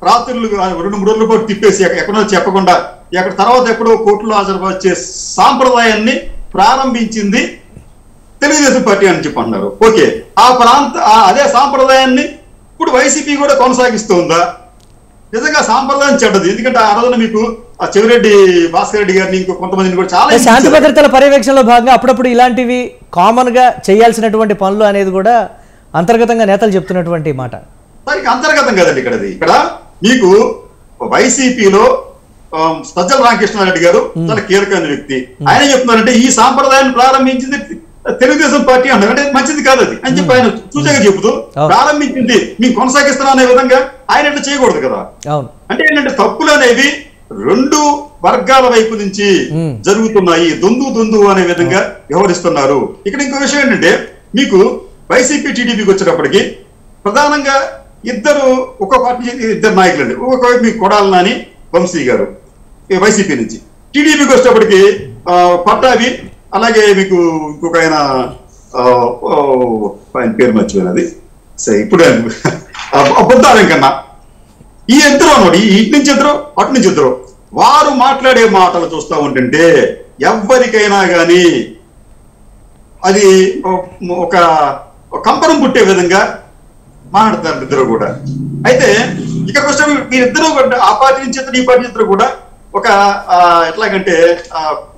రాత్రులు 2-3 రోజుల పాటు తిప్పేసి ఎక్కడో చెప్పకుండా ఎక్కడ తర్వాత ఎక్కడో కోర్టులో హాజరుపరిచే సాంప్రదాయాన్ని ప్రారంభించింది తెలుగుదేశం పార్టీ అని చెప్పి అంటున్నారు. ఓకే, అదే సాంప్రదాయాన్ని ఇప్పుడు వైసీపీ కూడా కొనసాగిస్తుందా? నిజంగా సాంప్రదాయం చెడ్డది. ఎందుకంటే ఆ రోజున మీకు ఆ చెవిరెడ్డి భాస్కర్ రెడ్డి గారిని ఇంకో కొంతమందిని కూడా చాలా శాంతి భద్రతల పర్యవేక్షణలో భాగంగా అప్పుడప్పుడు ఇలాంటివి కామన్ గా చేయాల్సినటువంటి పనులు అనేది కూడా అంతర్గతంగా నేతలు చెప్తున్నటువంటి మాట. దానికి అంతర్గతం కదండి ఇక్కడ మీకు వైసీపీలో సజ్జల రామకృష్ణారెడ్డి గారు చాలా కీలకమైన వ్యక్తి. ఆయన చెప్తున్నారంటే ఈ సాంప్రదాయాన్ని ప్రారంభించింది తెలుగుదేశం పార్టీ అన్నారు. అంటే మంచిది కాదు అది అని చెప్పి ఆయన సూచనగా చెబుతూ ప్రారంభించింది మేము కొనసాగిస్తున్నాం అనే విధంగా ఆయన ఎట్లా చేయకూడదు కదా. అంటే ఏంటంటే తప్పులు అనేవి 2 వర్గాల వైపు నుంచి జరుగుతున్నాయి, దొందు అనే విధంగా వ్యవహరిస్తున్నారు. ఇక్కడ ఇంకో విషయం ఏంటంటే మీకు వైసీపీ టీడీపీకి వచ్చేటప్పటికి ప్రధానంగా ఒక పార్టీ 2 నాయకులండి. ఒక మీ కొడాలి నాని వంశీ గారు వైసీపీ నుంచి, టీడీపీకి వచ్చేటప్పటికి పట్టాభి, అలాగే మీకు ఇంకొక ఆయన పేరు మర్చిపోయినది ఇప్పుడు బుద్ధారం కన్నా, ఈ ఇద్దరు అన్నమాట, ఇటు నుంచి ఇద్దరు అటు నుంచి ఇద్దరు, వారు మాట్లాడే మాటలు చూస్తూ ఉంటుంటే ఎవరికైనా కానీ అది ఒక కంపనం పుట్టే విధంగా మాట్లాడతారు ఇద్దరు కూడా. అయితే ఇక్కడికి వస్తే మీరిద్దరు ఆ పార్టీ నుంచి ఇద్దరు ఈ పార్టీ ఇద్దరు కూడా ఒక ఎట్లాగంటే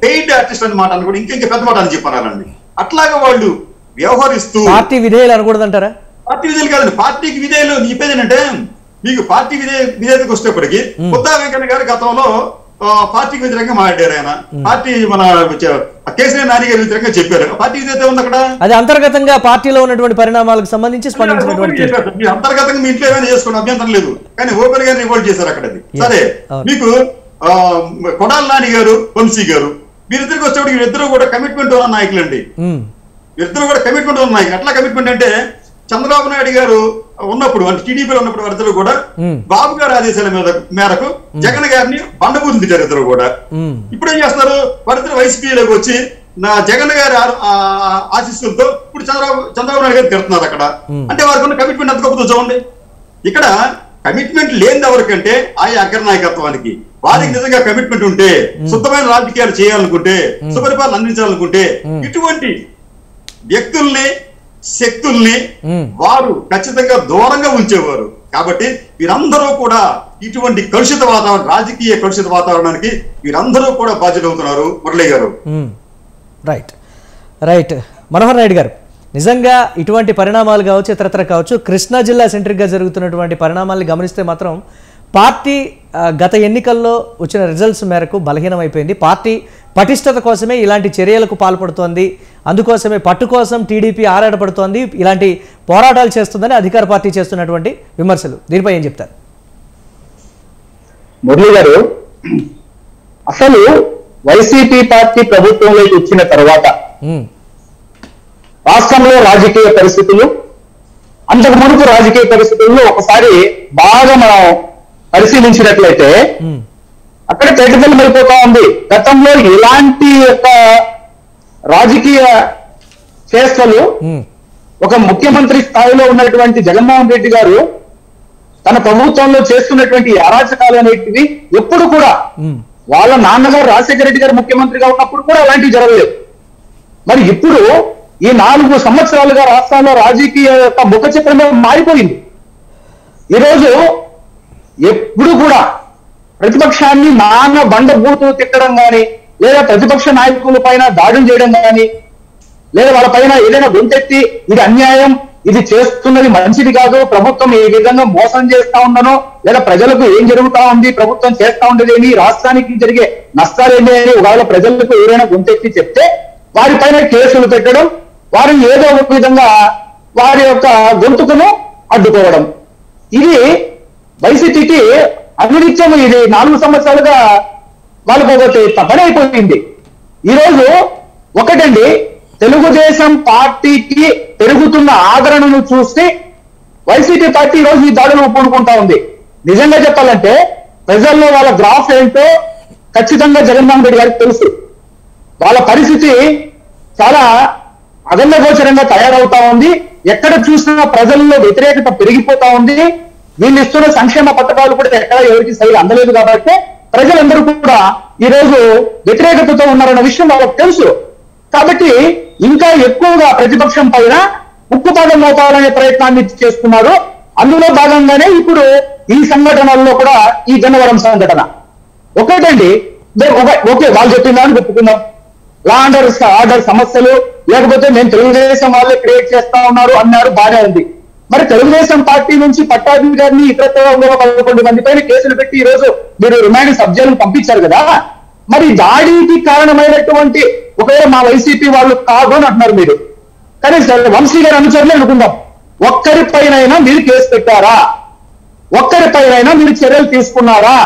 పెయిడ్ ఆర్టిస్ట్ అని మాట కూడా ఇంకా పెద్ద మాట అని చెప్పానండి. అట్లాగా వాళ్ళు వ్యవహరిస్తూ పార్టీ విధేయులు అనకూడదంటారా? పార్టీ విధేయులు కాదండి, పార్టీకి విధేయులు చెప్పేది ఏంటంటే మీకు పార్టీ విధేయతకు వచ్చేప్పటికి బుద్ధా వెంకన్న గారు గతంలో పార్టీకి వ్యతిరేకంగా మాట్లాడారు. ఆయన పార్టీ మన కేసీఆర్ నాని గారి వ్యతిరేకంగా చెప్పారు. పార్టీ విధేయత ఉంది అక్కడ. అది అంతర్గతంగా పార్టీలో ఉన్నటువంటి పరిణామాలకు సంబంధించి స్పందించినటువంటి అంతర్గతంగా మీ ఇంట్లో ఏమైనా చేసుకోండి, అభ్యంతరం లేదు. కానీ ఓపెన్ గా రివోల్ట్ చేశారు అక్కడ. సరే, మీకు కొడాలి నాని గారు వంశీ గారు వీరిద్దరికి వచ్చేప్పటికి వీరిద్దరు కూడా కమిట్మెంట్ ఉన్న నాయకులు అండి. వీరిద్దరు కూడా కమిట్మెంట్ ఉన్న నాయకులు. ఎట్లా కమిట్మెంట్ అంటే చంద్రబాబు నాయుడు గారు ఉన్నప్పుడు అంటే టీడీపీలో ఉన్నప్పుడు వారిద్దరు కూడా బాబు గారి ఆదేశాల మేరకు జగన్ గారిని బండబూతులు తిట్టారు ఇద్దరు కూడా. ఇప్పుడు ఏం చేస్తున్నారు, వారిద్దరు వైసీపీలోకి వచ్చి నా జగన్ గారి ఆశీస్సులతో ఇప్పుడు చంద్రబాబు నాయుడు గారు తిడుతున్నారు అక్కడ. అంటే వారికి ఉన్న కమిట్మెంట్ ఎంత గొప్పతో చూడండి. ఇక్కడ కమిట్మెంట్ లేనిది ఎవరికంటే ఆయా అగ్రనాయకత్వానికి. వారికి నిజంగా కమిట్మెంట్ ఉంటే, శుద్ధమైన రాజకీయాలు చేయాలనుకుంటే, సుపరిపాలన అందించాలనుకుంటే ఇటువంటి వ్యక్తుల్ని శక్తుల్ని వారు ఖచ్చితంగా దూరంగా ఉంచేవారు. కాబట్టి వీరందరూ కూడా ఇటువంటి కలుషిత వాతావరణం, రాజకీయ కలుషిత వాతావరణానికి వీరందరూ కూడా బాధ్యత అవుతున్నారు. మురళి గారు రైట్ మనోహర్ నాయుడు గారు, నిజంగా ఇటువంటి పరిణామాలు కావచ్చు, ఇతరత్ర కావచ్చు, కృష్ణా జిల్లా సెంట్రిక్గా జరుగుతున్నటువంటి పరిణామాలను గమనిస్తే మాత్రం పార్టీ గత ఎన్నికల్లో వచ్చిన రిజల్ట్స్ మేరకు బలహీనమైపోయింది. పార్టీ పటిష్టత కోసమే ఇలాంటి చర్యలకు పాల్పడుతోంది, అందుకోసమే పట్టు కోసం టీడీపీ ఆరాటపడుతోంది, ఇలాంటి పోరాటాలు చేస్తుందని అధికార పార్టీ చేస్తున్నటువంటి విమర్శలు, దీనిపై ఏం చెప్తారు? మురళి గారు, అసలు వైసీపీ పార్టీ ప్రభుత్వంలోకి వచ్చిన తర్వాత రాష్ట్రంలో రాజకీయ పరిస్థితులు, అంతకు మునుపు రాజకీయ పరిస్థితుల్లో ఒకసారి బాగా మనం పరిశీలించినట్లయితే అక్కడ తేటతెల్లం అయిపోతా ఉంది. గతంలో ఇలాంటి యొక్క రాజకీయ చేష్టలు ఒక ముఖ్యమంత్రి స్థాయిలో ఉన్నటువంటి జగన్మోహన్ రెడ్డి గారు తన ప్రభుత్వంలో చేస్తున్నటువంటి అరాచకాలు అనేటివి ఎప్పుడు కూడా వాళ్ళ నాన్నగారు రాజశేఖర రెడ్డి గారు ముఖ్యమంత్రిగా ఉన్నప్పుడు కూడా అలాంటివి జరగలేదు. మరి ఇప్పుడు ఈ 4 సంవత్సరాలుగా రాష్ట్రంలో రాజకీయ యొక్క ముఖ చిత్రమే మారిపోయింది. ఈరోజు ఎప్పుడు కూడా ప్రతిపక్షాన్ని నాన్న బండబూతు తిట్టడం కానీ, లేదా ప్రతిపక్ష నాయకుల పైన దాడులు చేయడం కానీ, లేదా వాళ్ళ పైన ఏదైనా గొంతెత్తి ఇది అన్యాయం, ఇది చేస్తున్నది మంచిది కాదు, ప్రభుత్వం ఏ విధంగా మోసం చేస్తా ఉండనో, లేదా ప్రజలకు ఏం జరుగుతా ఉంది, ప్రభుత్వం చేస్తా ఉండేదేమి, రాష్ట్రానికి జరిగే నష్టాలేమి అని ఒకవేళ ప్రజలకు ఎవరైనా గొంతెత్తి చెప్తే వారిపైన కేసులు పెట్టడం, వారిని ఏదో ఒక విధంగా వారి యొక్క గొంతుకును అడ్డుకోవడం, ఇది వైసీపీకి అనినిత్యం ఇది 4 సంవత్సరాలుగా వాళ్ళకు ఒకటి పని అయిపోయింది. ఈరోజు ఒకటండి, తెలుగుదేశం పార్టీకి పెరుగుతున్న ఆదరణను చూస్తే వైసీపీ పార్టీ ఈ రోజు ఈ దాడులు పూనుకుంటా ఉంది. నిజంగా చెప్పాలంటే ప్రజల్లో వాళ్ళ గ్రాఫ్ ఏంటో ఖచ్చితంగా జగన్మోహన్ రెడ్డి గారికి తెలుసు. వాళ్ళ పరిస్థితి చాలా అగమ్యగోచరంగా తయారవుతా ఉంది. ఎక్కడ చూసినా ప్రజల్లో వ్యతిరేకత పెరిగిపోతా ఉంది. వీళ్ళు ఇస్తున్న సంక్షేమ పథకాలు కూడా ఎక్కడ ఎవరికి సరిగా అందలేదు కాబట్టి ప్రజలందరూ కూడా ఈ రోజు వ్యతిరేకతతో ఉన్నారన్న విషయం వాళ్ళకి తెలుసు. కాబట్టి ఇంకా ఎక్కువగా ప్రతిపక్షం పైన ఉక్కుపాదం మోపాలనే ప్రయత్నాన్ని చేస్తున్నారు. అందులో భాగంగానే ఇప్పుడు ఈ సంఘటనల్లో కూడా ఈ గన్నవరం సంఘటన ఒకటండి. ఓకే, వాళ్ళు చెప్పిందని చెప్పుకుందాం, లా అండ్ ఆర్డర్ సమస్యలు లేకపోతే మేము తెలుగుదేశం వాళ్ళే క్రియేట్ చేస్తా ఉన్నారు అన్నారు, బాగానే ఉంది. మరి తెలుగుదేశం పార్టీ నుంచి పట్టాభి గారిని ఇతరత్ర 11 మంది పైన కేసులు పెట్టి ఈ రోజు మీరు రిమాండ్ సబ్ జైలుకు పంపించారు కదా. మరి దాడికి కారణమైనటువంటి ఒకవేళ మా వైసీపీ వాళ్ళు కాదు అని అంటున్నారు మీరు. కానీ వంశీ గారి అనుచరులే అనుకుందాం, ఒక్కరిపైనైనా మీరు కేసు పెట్టారా? ఒక్కరిపైనైనా మీరు చర్యలు తీసుకున్నారా?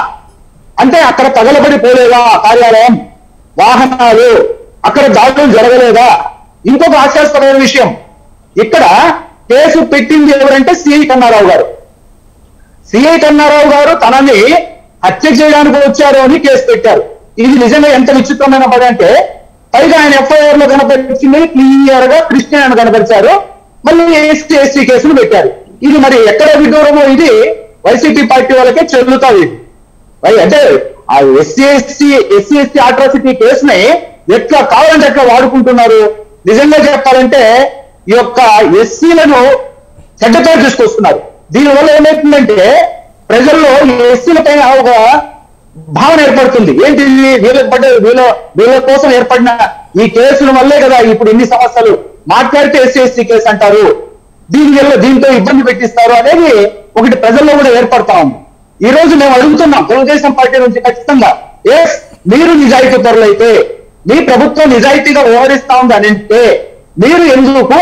అంటే అక్కడ తగలబడిపోలేదా కార్యాలయం, వాహనాలు, అక్కడ దాడులు జరగలేదా? ఇంకొక హాస్యాస్పదమైన విషయం, ఇక్కడ కేసు పెట్టింది ఎవరంటే సిఐ కన్నారావు గారు. సిఐ కన్నారావు గారు తనని హత్య చేయడానికి వచ్చారు అని కేసు పెట్టారు. ఇది నిజంగా ఎంత విచిత్రమైన పని అంటే, పైగా ఆయన ఎఫ్ఐఆర్ లో కనపరిచింది క్లియర్ గా క్రిస్టియన్ అని కనపరిచారు. మళ్ళీ ఎస్సీ కేసులు పెట్టారు. ఇది మరి ఎక్కడ విదూరమో ఇది వైసీపీ పార్టీ వాళ్ళకే చెల్లుతుంది. అంటే ఆ ఎస్సీ అట్రాసిటీ కేసుని ఎట్లా కావాలంటే ఎట్లా వాడుకుంటున్నారు. నిజంగా చెప్పాలంటే ఈ యొక్క ఎస్సీలను చెడ్డపేరు తీసుకొస్తున్నారు. దీనివల్ల ఏమవుతుందంటే ప్రజల్లో ఎస్సీల పైన ఒక భావన ఏర్పడుతుంది. ఏంటి వీళ్ళ కోసం ఏర్పడిన ఈ కేసుల వల్లే కదా ఇప్పుడు ఇన్ని సమస్యలు, మాట్లాడితే ఎస్సీ కేసు అంటారు, దీంతో ఇబ్బంది పెట్టిస్తారు అనేది ఒకటి ప్రజల్లో కూడా ఏర్పడతా ఉంది. ఈ రోజు మేము అడుగుతున్నాం తెలుగుదేశం పార్టీ నుంచి ఖచ్చితంగా, మీరు నిజాయితీ పరులైతే, మీ ప్రభుత్వం నిజాయితీగా వ్యవహరిస్తా ఉంది అని అంటే మీరు ఎందుకు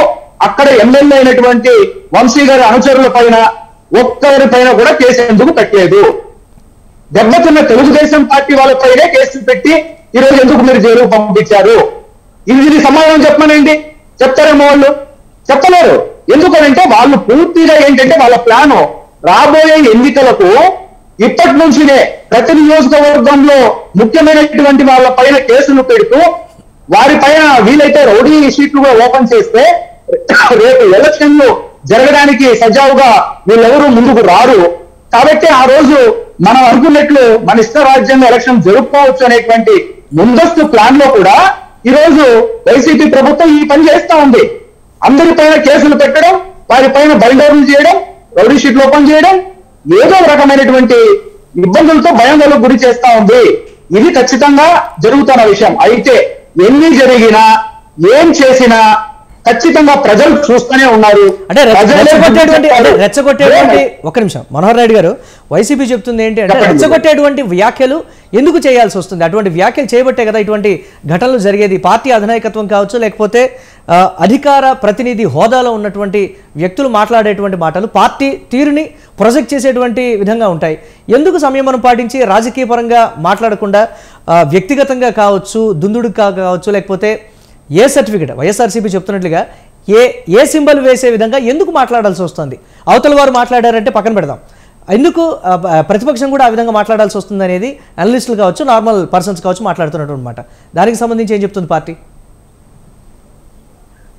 అక్కడ ఎమ్మెల్యే అయినటువంటి వంశీ గారి అనుచరుల పైన ఒక్కరి పైన కూడా కేసు ఎందుకు పెట్టలేదు? దెబ్బతిన్న తెలుగుదేశం పార్టీ వాళ్ళపైనే కేసులు పెట్టి ఈ రోజు ఎందుకు మీరు జైలుకు పంపించారు? ఇది సమాధానం చెప్పమనండి. చెప్తారేమో వాళ్ళు, చెప్పలేరు. ఎందుకనంటే వాళ్ళు పూర్తిగా ఏంటంటే వాళ్ళ ప్లాను రాబోయే ఎన్నికలకు ఇప్పటి నుంచినే ప్రతి నియోజకవర్గంలో ముఖ్యమైనటువంటి వాళ్ళ పైన కేసులు పెడుతూ వారి పైన వీలైతే రౌడీ షీట్లు కూడా ఓపెన్ చేస్తే రేపు ఎలక్షన్లు జరగడానికి సజావుగా వీళ్ళెవరూ ముందుకు రారు. కాబట్టి ఆ రోజు మనం అనుకున్నట్లు మన ఇష్ట రాజ్యంగా ఎలక్షన్ జరుపుకోవచ్చు అనేటువంటి ముందస్తు ప్లాన్ లో కూడా ఈ రోజు వైసీపీ ప్రభుత్వం ఈ పని చేస్తా ఉంది. అందరిపైన కేసులు పెట్టడం, వారి పైన బైండర్లు చేయడం, రౌడీ షీట్లు ఓపెన్ చేయడం, ఏదో రకమైనటువంటి ఇబ్బందులతో భయాందోళనకు గురి చేస్తా ఉంది. ఇది ఖచ్చితంగా జరుగుతున్న విషయం. అయితే ఎన్ని జరిగినా ఏం చేసినా ఖచ్చితంగా ప్రజలు చూస్తూనే ఉన్నారు. అంటే రెచ్చగొట్టేటువంటి ఒక్క నిమిషం మనోహర్ రెడ్డి గారు, వైసీపీ చెప్తుంది ఏంటి అంటే రెచ్చగొట్టేటువంటి వ్యాఖ్యలు ఎందుకు చేయాల్సి వస్తుంది? అటువంటి వ్యాఖ్యలు చేయబట్టే కదా ఇటువంటి ఘటనలు జరిగేది. పార్టీ అధినాయకత్వం కావచ్చు, లేకపోతే అధికార ప్రతినిధి హోదాలో ఉన్నటువంటి వ్యక్తులు మాట్లాడేటువంటి మాటలు పార్టీ తీరుని ప్రొజెక్ట్ చేసేటువంటి విధంగా ఉంటాయి. ఎందుకు సంయమనం పాటించి రాజకీయ పరంగా మాట్లాడకుండా వ్యక్తిగతంగా కావచ్చు, దుందుడుకు కావచ్చు, లేకపోతే ఏ సర్టిఫికేట్ వైఎస్ఆర్సీపీ చెప్తున్నట్లుగా ఏ సింబల్ వేసే విధంగా ఎందుకు మాట్లాడాల్సి వస్తుంది? అవతల వారు మాట్లాడారంటే పక్కన పెడదాం, ఎందుకు ప్రతిపక్షం కూడా ఆ విధంగా మాట్లాడాల్సి వస్తుంది అనేది అనలిస్టులు కావచ్చు, నార్మల్ పర్సన్స్ కావచ్చు మాట్లాడుతున్నటువంటి మాట. దానికి సంబంధించి ఏం చెప్తుంది పార్టీ?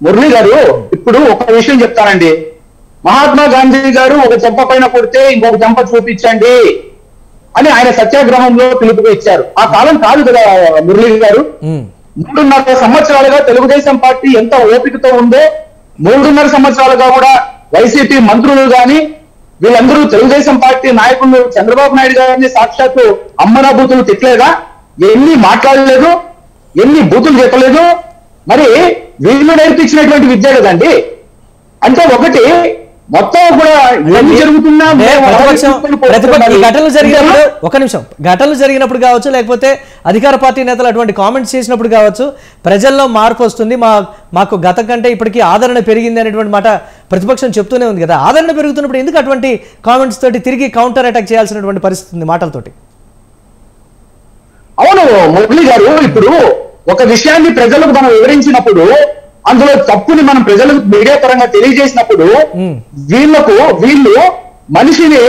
మురళి గారు, ఇప్పుడు ఒక విషయం చెప్తానండి. మహాత్మా గాంధీ గారు ఒక చెంప పైన కొడితే ఇంకొక చెంప చూపించండి అని ఆయన సత్యాగ్రహంలో పిలుపుగా ఇచ్చారు. ఆ కాలం కాదు కదా మురళి గారు. 3.5 సంవత్సరాలుగా తెలుగుదేశం పార్టీ ఎంత ఓపికతో ఉందో, 3.5 సంవత్సరాలుగా కూడా వైసీపీ మంత్రులు గాని వీళ్ళందరూ తెలుగుదేశం పార్టీ నాయకులు చంద్రబాబు నాయుడు గారిని సాక్షాత్తు అమ్మనా బూతులు తిట్టలేదా? ఎన్ని మాట్లాడలేదు, ఎన్ని బూతులు చెప్పలేదు. మరి వీళ్ళు నేర్పించినటువంటి విద్య కదండి. అంటే ఒకటి మొత్తం కూడా ఎన్ని జరుగుతున్నా ఘటనలు జరిగినప్పుడు కావచ్చు, లేకపోతే అధికార పార్టీ నేతలు అటువంటి కామెంట్స్ చేసినప్పుడు కావచ్చు, ప్రజల్లో మార్పు వస్తుంది, మాకు గతం కంటే ఇప్పటికీ ఆదరణ పెరిగింది అనేటువంటి మాట ప్రతిపక్షం చెప్తూనే ఉంది కదా. ఆదరణ పెరుగుతున్నప్పుడు ఎందుకు అటువంటి కామెంట్స్ తోటి తిరిగి కౌంటర్ అటాక్ చేయాల్సినటువంటి పరిస్థితి ఉంది మాటలతోటి? అవును మురళి గారు, ఇప్పుడు ఒక విషయాన్ని ప్రజలకు మనం వివరించినప్పుడు, అందులో తప్పుని మనం ప్రజలకు మీడియా పరంగా తెలియజేసినప్పుడు వీళ్ళు మనిషిని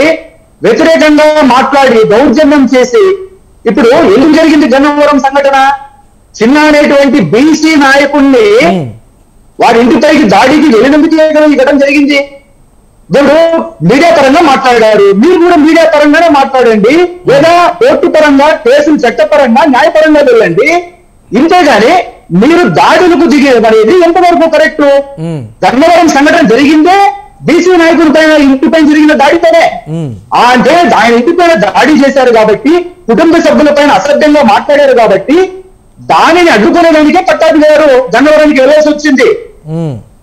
వ్యతిరేకంగా మాట్లాడి దౌర్జన్యం చేసి, ఇప్పుడు ఎందుకు జరిగింది గన్నవరం సంఘటన? చిన్న అనేటువంటి బీసీ నాయకుడిని వారి ఇంటిపైకి దాడికి వెళ్ళినందుకు ఈ ఘటన జరిగింది. దేవుడు మీడియా పరంగా మాట్లాడారు, మీరు కూడా మీడియా పరంగానే మాట్లాడండి, లేదా కోర్టు పరంగా కేసులు చట్టపరంగా న్యాయపరంగా వెళ్ళండి. ఇంతేగాని మీరు దాడులకు దిగేది అనేది ఎంతవరకు కరెక్ట్? గన్నవరం సంఘటన జరిగిందే బీసీ నాయకుడి పైన ఇంటిపై జరిగిన దాడితోనే. అంటే ఆయన ఇంటిపైన దాడి చేశారు కాబట్టి, కుటుంబ సభ్యుల పైన అసభ్యంగా మాట్లాడారు కాబట్టి దానిని అడ్డుకునేదానికే పట్టాభి గారు గన్నవరానికి వెళ్ళాల్సి వచ్చింది.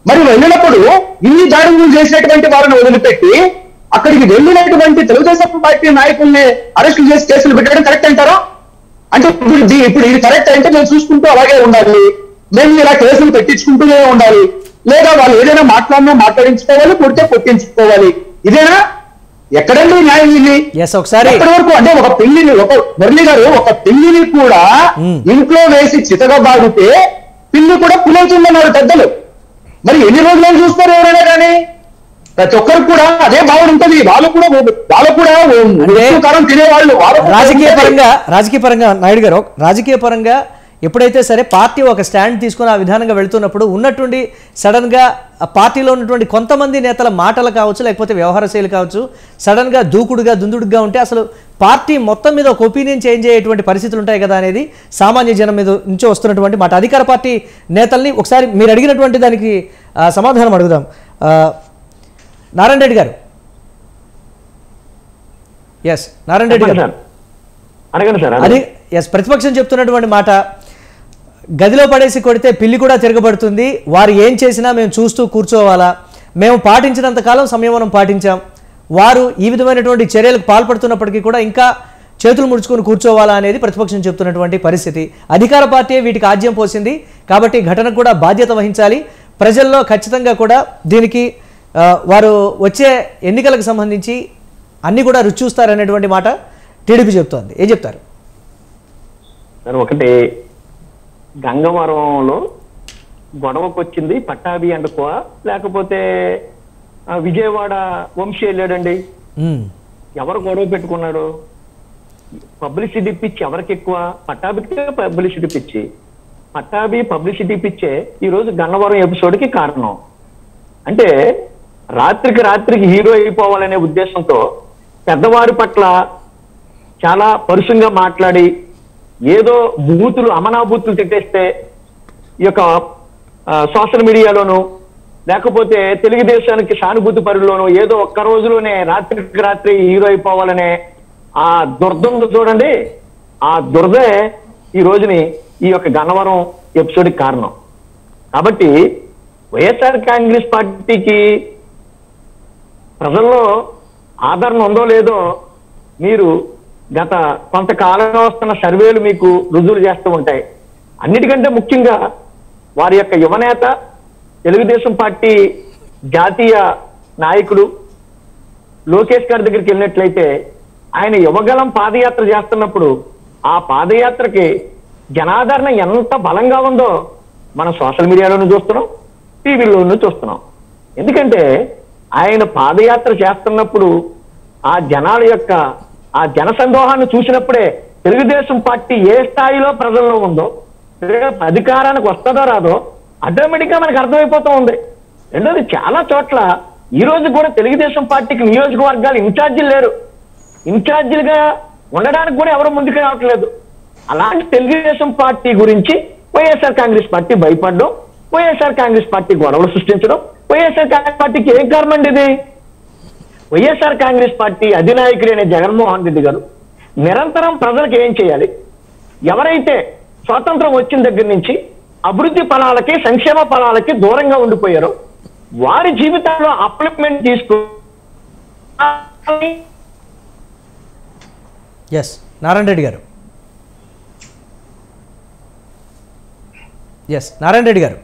మరి వెళ్ళినప్పుడు ఇన్ని దాడులు చేసినటువంటి వారిని వదిలిపెట్టి అక్కడికి వెళ్ళినటువంటి తెలుగుదేశం పార్టీ నాయకుల్ని అరెస్టు చేసి కేసులు పెట్టడం కరెక్ట్ అంటారా? అంటే ఇప్పుడు ఇది కరెక్ట్ అంటే మేము చూసుకుంటూ అలాగే ఉండాలి, మేము ఇలా కేసులు పెట్టించుకుంటూనే ఉండాలి, లేదా వాళ్ళు ఏదైనా మాట్లాడించుకోవాలి, కొడితే కొట్టించుకోవాలి, ఇదేనా? ఎక్కడండి న్యాయం ఇది? ఎప్పటి వరకు అంటే ఒక పిల్లిని, ఒక మురళి గారు ఒక పిల్లిని కూడా ఇంట్లో వేసి చితగబాడితే పిల్లి కూడా పులవుతుందన్నారు పెద్దలు. మరి ఎన్ని రోజులు చూస్తారు ఎవరైనా కానీ? ప్రతి ఒక్కరికి కూడా అదే భావన ఉంటుంది. వాళ్ళు కూడా కారం తినేవాళ్ళు. రాజకీయ పరంగా నాయుడు గారు, రాజకీయ పరంగా ఎప్పుడైతే సరే పార్టీ ఒక స్టాండ్ తీసుకుని ఆ విధానంగా వెళుతున్నప్పుడు ఉన్నటువంటి సడన్గా ఆ పార్టీలో ఉన్నటువంటి కొంతమంది నేతల మాటలు కావచ్చు, లేకపోతే వ్యవహార శైలి కావచ్చు, సడన్గా దూకుడుగా దుందుడుగా ఉంటే అసలు పార్టీ మొత్తం మీద ఒక ఒపీనియన్ చేంజ్ అయ్యేటువంటి పరిస్థితులు ఉంటాయి కదా అనేది సామాన్య జనం మీద నుంచి వస్తున్నటువంటి మాట. అధికార పార్టీ నేతల్ని ఒకసారి మీరు అడిగినటువంటి దానికి సమాధానం అడుగుదాం. నారాయణ రెడ్డి గారు. ఎస్ నారాయణ రెడ్డి గారు, అది ఎస్ ప్రతిపక్షం చెప్తున్నటువంటి మాట, గదిలో పడేసి కొడితే పిల్లి కూడా తిరగబడుతుంది, వారు ఏం చేసినా మేము చూస్తూ కూర్చోవాలా, మేము పాటించినంత కాలం సంయమనం పాటించాం, వారు ఈ విధమైనటువంటి చర్యలకు పాల్పడుతున్నప్పటికీ కూడా ఇంకా చేతులు ముడుచుకొని కూర్చోవాలా అనేది ప్రతిపక్షం చెప్తున్నటువంటి పరిస్థితి. అధికార పార్టీ వీటికి ఆజ్యం పోసింది కాబట్టి ఘటనకు కూడా బాధ్యత వహించాలి, ప్రజల్లో ఖచ్చితంగా కూడా దీనికి వారు వచ్చే ఎన్నికలకు సంబంధించి అన్ని కూడా రుచి చూస్తారనేటువంటి మాట టీడీపీ చెప్తోంది. ఏం చెప్తారు? ఒకటి, గంగవరంలో గొడవకు వచ్చింది పట్టాభి అండుకో, లేకపోతే విజయవాడ వంశీ వెళ్ళాడండి. ఎవరు గొడవ పెట్టుకున్నాడు? పబ్లిసిటీ పిచ్చి ఎవరికి ఎక్కువ? పట్టాభికే పబ్లిసిటీ పిచ్చి. పట్టాభి పబ్లిసిటీ పిచ్చే ఈరోజు గన్నవరం ఎపిసోడ్కి కారణం. అంటే రాత్రికి హీరో అయిపోవాలనే ఉద్దేశంతో పెద్దవారి పట్ల చాలా పరుషంగా మాట్లాడి ఏదో బూతులు అమనాబూతులు తిట్టేస్తే ఈ యొక్క సోషల్ మీడియాలోను, లేకపోతే తెలుగుదేశానికి సానుభూతి పరుల్లోనూ ఏదో ఒక్క రోజులోనే రాత్రి హీరో అయిపోవాలనే ఆ దుర్దందు చూడండి. ఆ దురదే ఈ రోజుని ఈ యొక్క గన్నవరం ఎపిసోడ్కి కారణం. కాబట్టి వైఎస్ఆర్ కాంగ్రెస్ పార్టీకి ప్రజల్లో ఆదరణ ఉందో లేదో మీరు గత కొంతకాలంగా వస్తున్న సర్వేలు మీకు రుజువులు చేస్తూ ఉంటాయి. అన్నిటికంటే ముఖ్యంగా వారి యొక్క యువనేత, తెలుగుదేశం పార్టీ జాతీయ నాయకుడు లోకేష్ గారి దగ్గరికి వెళ్ళినట్లయితే ఆయన యువగలం పాదయాత్ర చేస్తున్నప్పుడు ఆ పాదయాత్రకి జనాదరణ ఎంత బలంగా ఉందో మనం సోషల్ మీడియాలోనూ చూస్తున్నాం, టీవీలోనూ చూస్తున్నాం. ఎందుకంటే ఆయన పాదయాత్ర చేస్తున్నప్పుడు ఆ జనాల యొక్క ఆ జనసందోహాన్ని చూసినప్పుడే తెలుగుదేశం పార్టీ ఏ స్థాయిలో ప్రజల్లో ఉందో, అధికారానికి వస్తుందో రాదో ఆటోమేటిక్ గా మనకు అర్థమైపోతూ ఉంది. రెండోది, చాలా చోట్ల ఈ రోజు కూడా తెలుగుదేశం పార్టీకి నియోజకవర్గాలు ఇన్ఛార్జీలు లేరు, ఇన్ఛార్జీలుగా ఉండడానికి కూడా ఎవరు ముందుకు రావట్లేదు. అలాంటి తెలుగుదేశం పార్టీ గురించి వైఎస్ఆర్ కాంగ్రెస్ పార్టీ భయపడడం, వైఎస్ఆర్ కాంగ్రెస్ పార్టీ గొడవలు సృష్టించడం, వైఎస్ఆర్ కాంగ్రెస్ పార్టీకి ఏం కారణం అండి ఇది? వైఎస్ఆర్ కాంగ్రెస్ పార్టీ అధినాయకుడైన జగన్మోహన్ రెడ్డి గారు నిరంతరం ప్రజలకు ఏం చేయాలి? ఎవరైతే స్వాతంత్రం వచ్చిన దగ్గర నుంచి అభివృద్ధి ఫలాలకి, సంక్షేమ ఫలాలకి దూరంగా ఉండిపోయారో వారి జీవితాల్లో అప్లిప్మెంట్ తీసుకో. ఎస్ నారాయణ రెడ్డి గారు. ఎస్ నారాయణ రెడ్డి గారు.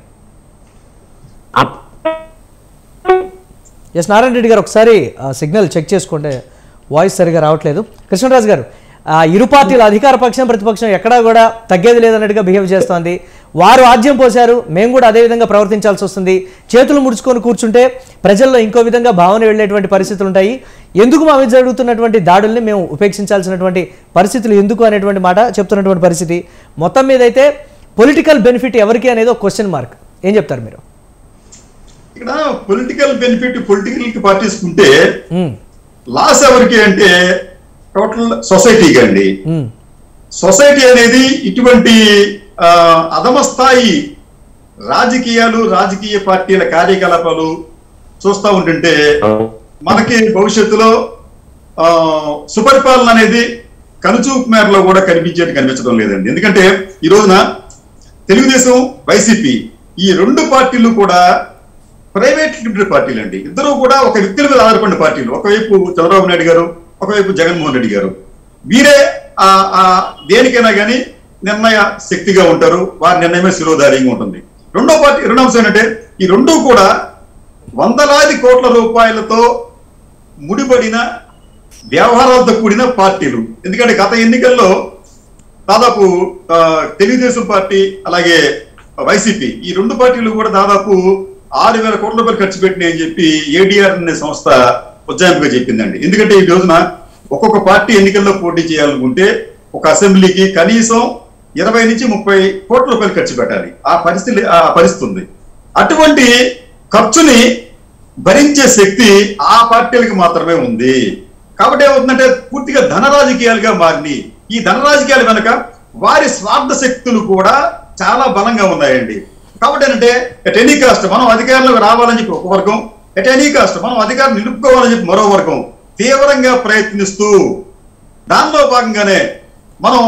ఎస్ నారాయణ రెడ్డి గారు, ఒకసారి సిగ్నల్ చెక్ చేసుకోండి, వాయిస్ సరిగా రావట్లేదు. కృష్ణరాజు గారు, ఇరు పార్టీలు అధికార పక్షం ప్రతిపక్షం ఎక్కడా కూడా తగ్గేది లేదన్నట్టుగా బిహేవ్ చేస్తోంది. వారు ఆజ్యం పోశారు, మేము కూడా అదే విధంగా ప్రవర్తించాల్సి వస్తుంది. చేతులు ముడుచుకొని కూర్చుంటే ప్రజల్లో ఇంకో విధంగా భావన వెళ్ళేటువంటి పరిస్థితులు ఉంటాయి. ఎందుకు మా మీద జరుగుతున్నటువంటి దాడుల్ని మేము ఉపేక్షించాల్సినటువంటి పరిస్థితులు ఎందుకు అనేటువంటి మాట చెప్తున్నటువంటి పరిస్థితి. మొత్తం మీద అయితే పొలిటికల్ బెనిఫిట్ ఎవరికి అనేది ఒక క్వశ్చన్ మార్క్. ఏం చెప్తారు మీరు? ఇక్కడ పొలిటికల్ బెనిఫిట్ పొలిటికల్ పార్టీస్ ఉంటే లాస్ ఎవరికి అంటే టోటల్ సొసైటీకి అండి. సొసైటీ అనేది ఇటువంటి అధమ స్థాయి రాజకీయాలు, రాజకీయ పార్టీల కార్యకలాపాలు చూస్తూ ఉంటుంటే మనకి భవిష్యత్తులో సుపరిపాలన అనేది కనుచూపు మేరలో కూడా కనిపించడం లేదండి. ఎందుకంటే ఈ రోజున తెలుగుదేశం, వైసీపీ ఈ రెండు పార్టీలు కూడా ప్రైవేట్ లిమిటెడ్ పార్టీలు అండి. ఇద్దరు కూడా ఒక వ్యక్తుల మీద ఆధారపడిన పార్టీలు. ఒకవైపు చంద్రబాబు నాయుడు గారు, ఒకవైపు జగన్మోహన్ రెడ్డి గారు. వీరే దేనికైనా కానీ నిర్ణయ శక్తిగా ఉంటారు. వారి నిర్ణయమే శిరోధార్యంగా ఉంటుంది. రెండో అంశం ఏంటంటే ఈ రెండు కూడా వందలాది కోట్ల రూపాయలతో ముడిపడిన వ్యవహారాలతో కూడిన పార్టీలు. ఎందుకంటే గత ఎన్నికల్లో దాదాపు తెలుగుదేశం పార్టీ అలాగే వైసీపీ ఈ రెండు పార్టీలు కూడా దాదాపు 6,000 కోట్ల రూపాయలు ఖర్చు పెట్టినాయి అని చెప్పి ఏడీఆర్ అనే సంస్థ ఉజ్జాయింపుగా చెప్పిందండి. ఎందుకంటే ఈ రోజున ఒక్కొక్క పార్టీ ఎన్నికల్లో పోటీ చేయాలనుకుంటే ఒక అసెంబ్లీకి కనీసం 20 నుంచి 30 కోట్ల రూపాయలు ఖర్చు పెట్టాలి. ఆ పరిస్థితి ఉంది. అటువంటి ఖర్చుని భరించే శక్తి ఆ పార్టీలకు మాత్రమే ఉంది. కాబట్టి ఏమవుతుందంటే పూర్తిగా ధన రాజకీయాలుగా మారినాయి. ఈ ధన రాజకీయాల వెనక వారి స్వార్థ శక్తులు కూడా చాలా బలంగా ఉన్నాయండి. కాబట్టి ఏంటంటే ఎట్ ఎనీ కాస్ట్ మనం అధికారంలోకి రావాలని చెప్పి ఒక వర్గం, ఎట్ ఎనీ కాస్ట్ మనం అధికారం నిలుపుకోవాలని చెప్పి మరో వర్గం తీవ్రంగా ప్రయత్నిస్తూ దానిలో భాగంగానే మనం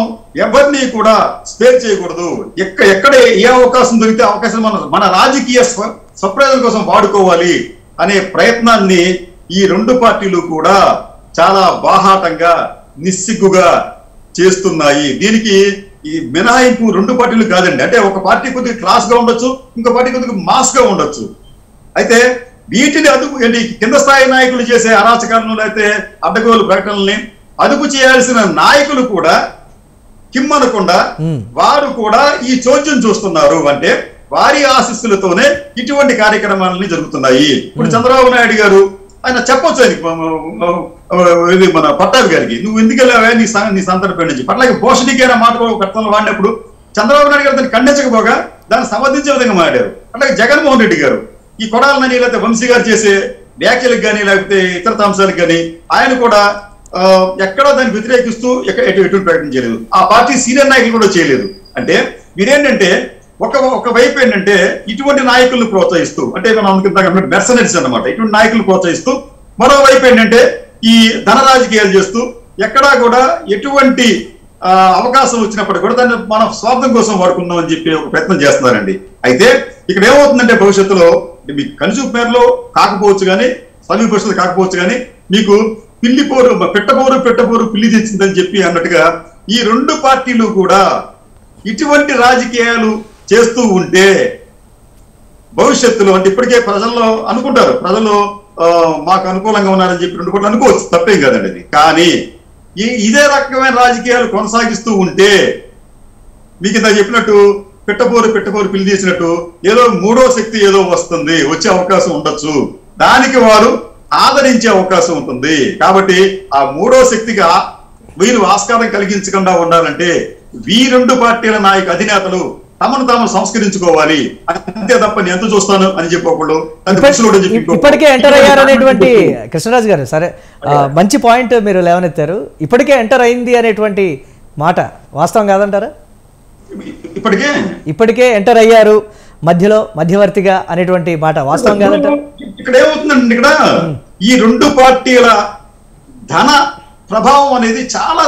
ఎవరిని కూడా స్పేర్ చేయకూడదు. ఎక్కడ ఏ అవకాశం దొరికితే అవకాశం మన రాజకీయ స్వప్రయోజనం కోసం వాడుకోవాలి అనే ప్రయత్నాన్ని ఈ రెండు పార్టీలు కూడా చాలా బాహాటంగా నిస్సిగ్గుగా చేస్తున్నాయి. దీనికి ఈ మినహాయింపు రెండు పార్టీలు కాదండి. అంటే ఒక పార్టీ కొద్దిగా క్లాస్ గా ఉండొచ్చు, ఇంకో పార్టీ కొద్దిగా మాస్ గా ఉండొచ్చు. అయితే వీటిని అదుపు ఏంటి కింద స్థాయి నాయకులు చేసే అరాచకాలను అయితే అడ్డగోలు ప్రకటనల్ని అదుపు చేయాల్సిన నాయకులు కూడా కిమ్మనకుండా వారు కూడా ఈ చోద్యం చూస్తున్నారు. అంటే వారి ఆశీస్సులతోనే ఇటువంటి కార్యక్రమాలని జరుగుతున్నాయి. ఇప్పుడు చంద్రబాబు నాయుడు గారు ఆయన చెప్పొచ్చు ఇది మన పట్టాభి గారికి, నువ్వు ఎందుకెళ్ళావే నీ సంతటి పేరు నుంచి పట్లాకి పోషణికైన మాట కర్తలు వాడినప్పుడు చంద్రబాబు నాయుడు గారు దాన్ని ఖండించకపోగా దాన్ని సమర్థించే విధంగా మాట్లాడారు. అట్లాగే జగన్మోహన్ రెడ్డి గారు ఈ కొడాలని లేకపోతే వంశీ గారు చేసే వ్యాఖ్యలకు కానీ లేకపోతే ఇతర అంశాలకు కానీ ఆయన కూడా ఎక్కడో దాన్ని వ్యతిరేకిస్తూ ఎటువంటి ప్రకటన చేయలేదు. ఆ పార్టీ సీనియర్ నాయకులు కూడా చేయలేదు. అంటే మీరేంటంటే ఒక వైపు ఏంటంటే ఇటువంటి నాయకులను ప్రోత్సహిస్తూ, అంటే మనం మెర్సనరీస్ అన్నమాట, ఇటువంటి నాయకులు ప్రోత్సహిస్తూ, మరోవైపు ఏంటంటే ఈ ధన రాజకీయాలు చేస్తూ ఎక్కడా కూడా ఎటువంటి అవకాశం వచ్చినప్పటికీ కూడా దాన్ని మన స్వార్థం కోసం వాడుకుందాం అని చెప్పి ఒక ప్రయత్నం చేస్తున్నారండి. అయితే ఇక్కడ ఏమవుతుందంటే భవిష్యత్తులో మీకు కనుచూపు మేరలో కాకపోవచ్చు కానీ సమీప కాకపోవచ్చు కానీ మీకు పెట్టబోరు పిల్లి తెచ్చిందని చెప్పి అన్నట్టుగా ఈ రెండు పార్టీలు కూడా ఇటువంటి రాజకీయాలు చేస్తూ ఉంటే భవిష్యత్తులో అంటే ఇప్పటికే ప్రజల్లో అనుకుంటారు, ప్రజలు మాకు అనుకూలంగా ఉన్నారని చెప్పి రెండు కోట్లు అనుకోవచ్చు, తప్పేం కాదండి అది. కానీ ఇదే రకమైన రాజకీయాలు కొనసాగిస్తూ ఉంటే మీకు ఇంత చెప్పినట్టు పెట్టబోరు పిల్లి తీసినట్టు ఏదో మూడో శక్తి ఏదో వచ్చే అవకాశం ఉండొచ్చు. దానికి వారు ఆదరించే అవకాశం ఉంటుంది. కాబట్టి ఆ మూడో శక్తిగా వీరు ఆస్కారం కలిగించకుండా ఉండాలంటే ఈ రెండు పార్టీల అధినేతలు తమను తాము సంస్కరించుకోవాలి. అంతే తప్ప నేను ఎంత చూస్తాను అని చెప్పకూడదు. ఇప్పటికే ఎంటర్ అయ్యారనేటువంటి కృష్ణరాజు గారు, సరే మంచి పాయింట్ మీరు లేవనెత్తారు. ఇప్పటికే ఎంటర్ అయింది అనేటువంటి మాట వాస్తవం కాదంటారా? ఇప్పటికే ఎంటర్ అయ్యారు మధ్యవర్తిగా అనేటువంటి మాట వాస్తవం కాదంటారు? ఇక్కడ ఏమవుతుందండి, ఇక్కడ ఈ రెండు పార్టీల ధన ప్రభావం అనేది చాలా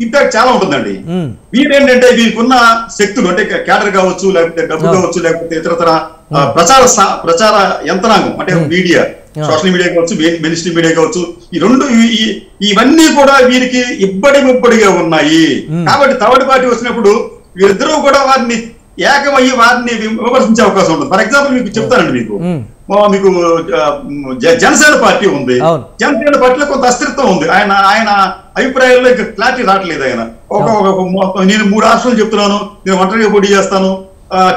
ఇంపాక్ట్ చాలా ఉంటుందండి. వీరేంటంటే వీరికున్న శక్తులు అంటే క్యాడర్ కావచ్చు, లేకపోతే డబ్బు కావచ్చు, లేకపోతే ఇతరతర ప్రచార యంత్రాంగం అంటే మీడియా, సోషల్ మీడియా కావచ్చు, మెయిన్ స్ట్రీమ్ మీడియా కావచ్చు, ఈ రెండు ఇవన్నీ కూడా వీరికి ఇబ్బడిగా ఉన్నాయి. కాబట్టి థర్డ్ పార్టీ వచ్చినప్పుడు వీరిద్దరూ కూడా వారిని ఏకమయ్యి వారిని విమర్శించే అవకాశం ఉంటుంది. ఫర్ ఎగ్జాంపుల్ మీకు చెప్తానండి, మీకు జనసేన పార్టీ ఉంది. జనసేన పార్టీలో కొంత అస్థిరత్వం ఉంది. ఆయన అభిప్రాయాల్లో ఇంకా క్లారిటీ రావట్లేదు. ఆయన నేను 3 రాష్ట్రాలు చెప్తున్నాను, నేను ఒంటరిగా పోటీ చేస్తాను,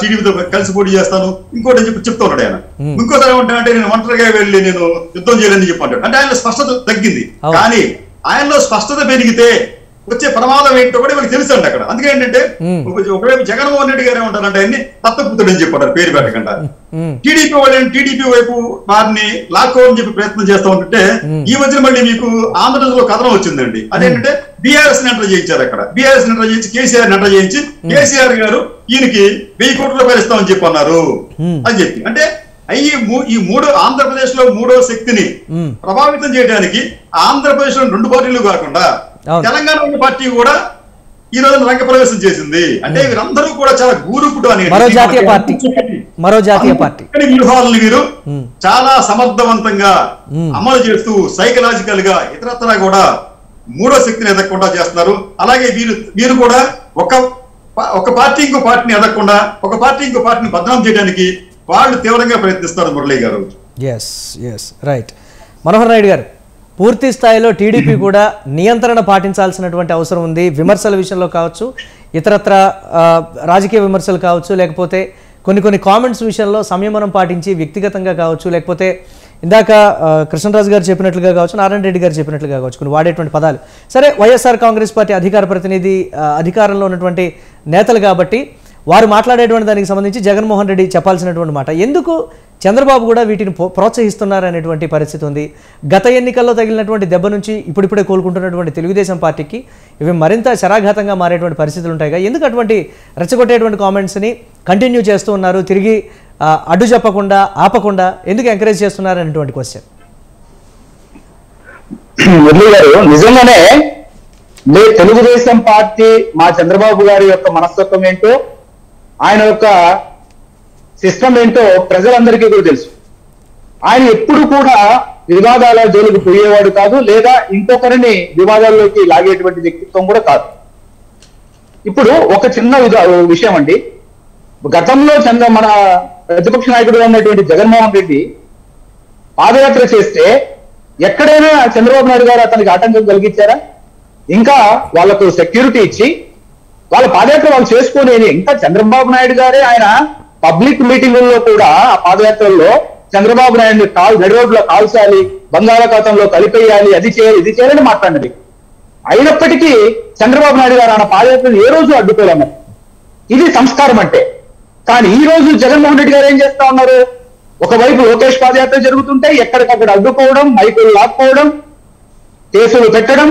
టీడీపీతో కలిసి పోటీ చేస్తాను, ఇంకోటి చెప్పి చెప్తా ఉన్నాడు ఆయన. ఇంకోసారి ఏమంటాడంటే నేను ఒంటరిగా వెళ్ళి నేను యుద్ధం చేయాలని చెప్పి అంటాడు. అంటే ఆయన స్పష్టత తగ్గింది. కానీ ఆయనలో స్పష్టత పెరిగితే వచ్చే ప్రమాదం ఏంటో కూడా వీళ్ళకి తెలుసు అండి అక్కడ. అందుకే ఏంటంటే ఒకవైపు జగన్మోహన్ రెడ్డి గారు ఏమంటారంటే ఆయన్ని దత్తపుత్రుడు అని చెప్పారు, పేరు పెట్టకుండా. టీడీపీ వాళ్ళని టీడీపీ వైపు వారిని లాక్కోవాలని చెప్పి ప్రయత్నం చేస్తూ ఉంటుంటే ఈ మధ్యన మళ్ళీ మీకు ఆంధ్రప్రదేశ్ లో కథనం వచ్చిందండి. అదేంటంటే బీఆర్ఎస్ ని ఎంటర్ చేయించారు అక్కడ. బీఆర్ఎస్ ని ఎంటర్ చేయించి కేసీఆర్ ఎంటర్ చేయించి కేసీఆర్ గారు ఈయనకి 1000 కోట్ల రూపాయలు ఇస్తామని చెప్పి అన్నారు అని చెప్పి. అంటే ఈ ఆంధ్రప్రదేశ్ లో మూడో శక్తిని ప్రభావితం చేయడానికి ఆంధ్రప్రదేశ్ లో 2 పార్టీలు కాకుండా తెలంగాణ పార్టీ కూడా ఈ రోజు రంగప్రవేశం చేసింది. అంటే వీరందరూ కూడా చాలా గూరుపుడు అని మరో జాతీయ పార్టీ వ్యూహాలను వీరు చాలా సమర్థవంతంగా అమలు చేస్తూ సైకలాజికల్ గా ఇతరత్రా కూడా మూడో శక్తిని ఎదగకుండా చేస్తున్నారు. అలాగే వీరు కూడా ఒక పార్టీ ఇంకో పార్టీని ఎదగకుండా ఒక పార్టీ ఇంకో పార్టీని బదనాం చేయడానికి వాళ్ళు తీవ్రంగా ప్రయత్నిస్తారు. మురళీ గారు రైట్. మనోహర్ నాయుడు గారు, పూర్తి స్థాయిలో టీడీపీ కూడా నియంత్రణ పాటించాల్సినటువంటి అవసరం ఉంది. విమర్శల విషయంలో కావచ్చు, ఇతరత్ర రాజకీయ విమర్శలు కావచ్చు, లేకపోతే కొన్ని కామెంట్స్ విషయంలో సంయమనం పాటించి వ్యక్తిగతంగా కావచ్చు, లేకపోతే ఇందాక కృష్ణరాజు గారు చెప్పినట్లుగా కావచ్చు, నారాయణ రెడ్డి గారు చెప్పినట్లుగా కావచ్చు, కొన్ని వాడేటువంటి పదాలు సరే. వైఎస్ఆర్ కాంగ్రెస్ పార్టీ అధికార ప్రతినిధి, అధికారంలో ఉన్నటువంటి నేతలు కాబట్టి వారు మాట్లాడేటువంటి దానికి సంబంధించి జగన్మోహన్ రెడ్డి చెప్పాల్సినటువంటి మాట. ఎందుకు చంద్రబాబు కూడా వీటిని ప్రోత్సహిస్తున్నారు అనేటువంటి పరిస్థితి ఉంది. గత ఎన్నికల్లో తగిలినటువంటి దెబ్బ నుంచి ఇప్పుడిప్పుడే కోలుకుంటున్నటువంటి తెలుగుదేశం పార్టీకి ఇవి మరింత శరాఘాతంగా మారేటువంటి పరిస్థితులు ఉంటాయిగా. ఎందుకు అటువంటి రెచ్చగొట్టేటువంటి కామెంట్స్ని కంటిన్యూ చేస్తూ ఉన్నారు, తిరిగి అడ్డు చెప్పకుండా ఆపకుండా ఎందుకు ఎంకరేజ్ చేస్తున్నారు అనేటువంటి క్వశ్చన్. మురళి గారు, నిజంగానే తెలుగుదేశం పార్టీ మా చంద్రబాబు గారి యొక్క మనస్తత్వం ఏంటో, ఆయన యొక్క సిస్టమ్ ఏంటో ప్రజలందరికీ కూడా తెలుసు. ఆయన ఎప్పుడు కూడా వివాదాల జోలికి పోయేవాడు కాదు, లేదా ఇంకొకరిని వివాదాల్లోకి లాగేటువంటి వ్యక్తిత్వం కూడా కాదు. ఇప్పుడు ఒక చిన్న విషయం అండి, గతంలో మన ప్రతిపక్ష నాయకుడుగా ఉన్నటువంటి జగన్మోహన్ రెడ్డి పాదయాత్ర చేస్తే ఎక్కడైనా చంద్రబాబు నాయుడు గారు అతనికి ఆటంకం కలిగించారా? ఇంకా వాళ్లకు సెక్యూరిటీ ఇచ్చి వాళ్ళ పాదయాత్ర వాళ్ళు చేసుకునేది. ఇంకా చంద్రబాబు నాయుడు గారే ఆయన పబ్లిక్ మీటింగుల్లో కూడా ఆ పాదయాత్రల్లో చంద్రబాబు నాయుడిని నడి రోడ్లో కాల్చాలి, బంగాళాఖాతంలో కలిపేయాలి, అది చేయాలి ఇది చేయాలని మాట్లాడినది. అయినప్పటికీ చంద్రబాబు నాయుడు గారు ఆయన పాదయాత్రను ఏ రోజు అడ్డుకోలేమన్నారు. ఇది సంస్కారం అంటే. కానీ ఈ రోజు జగన్మోహన్ రెడ్డి గారు ఏం చేస్తా ఉన్నారు? ఒకవైపు లోకేష్ పాదయాత్ర జరుగుతుంటే ఎక్కడికక్కడ అడ్డుకోవడం, మైకులు లాక్కోవడం, కేసులు పెట్టడం,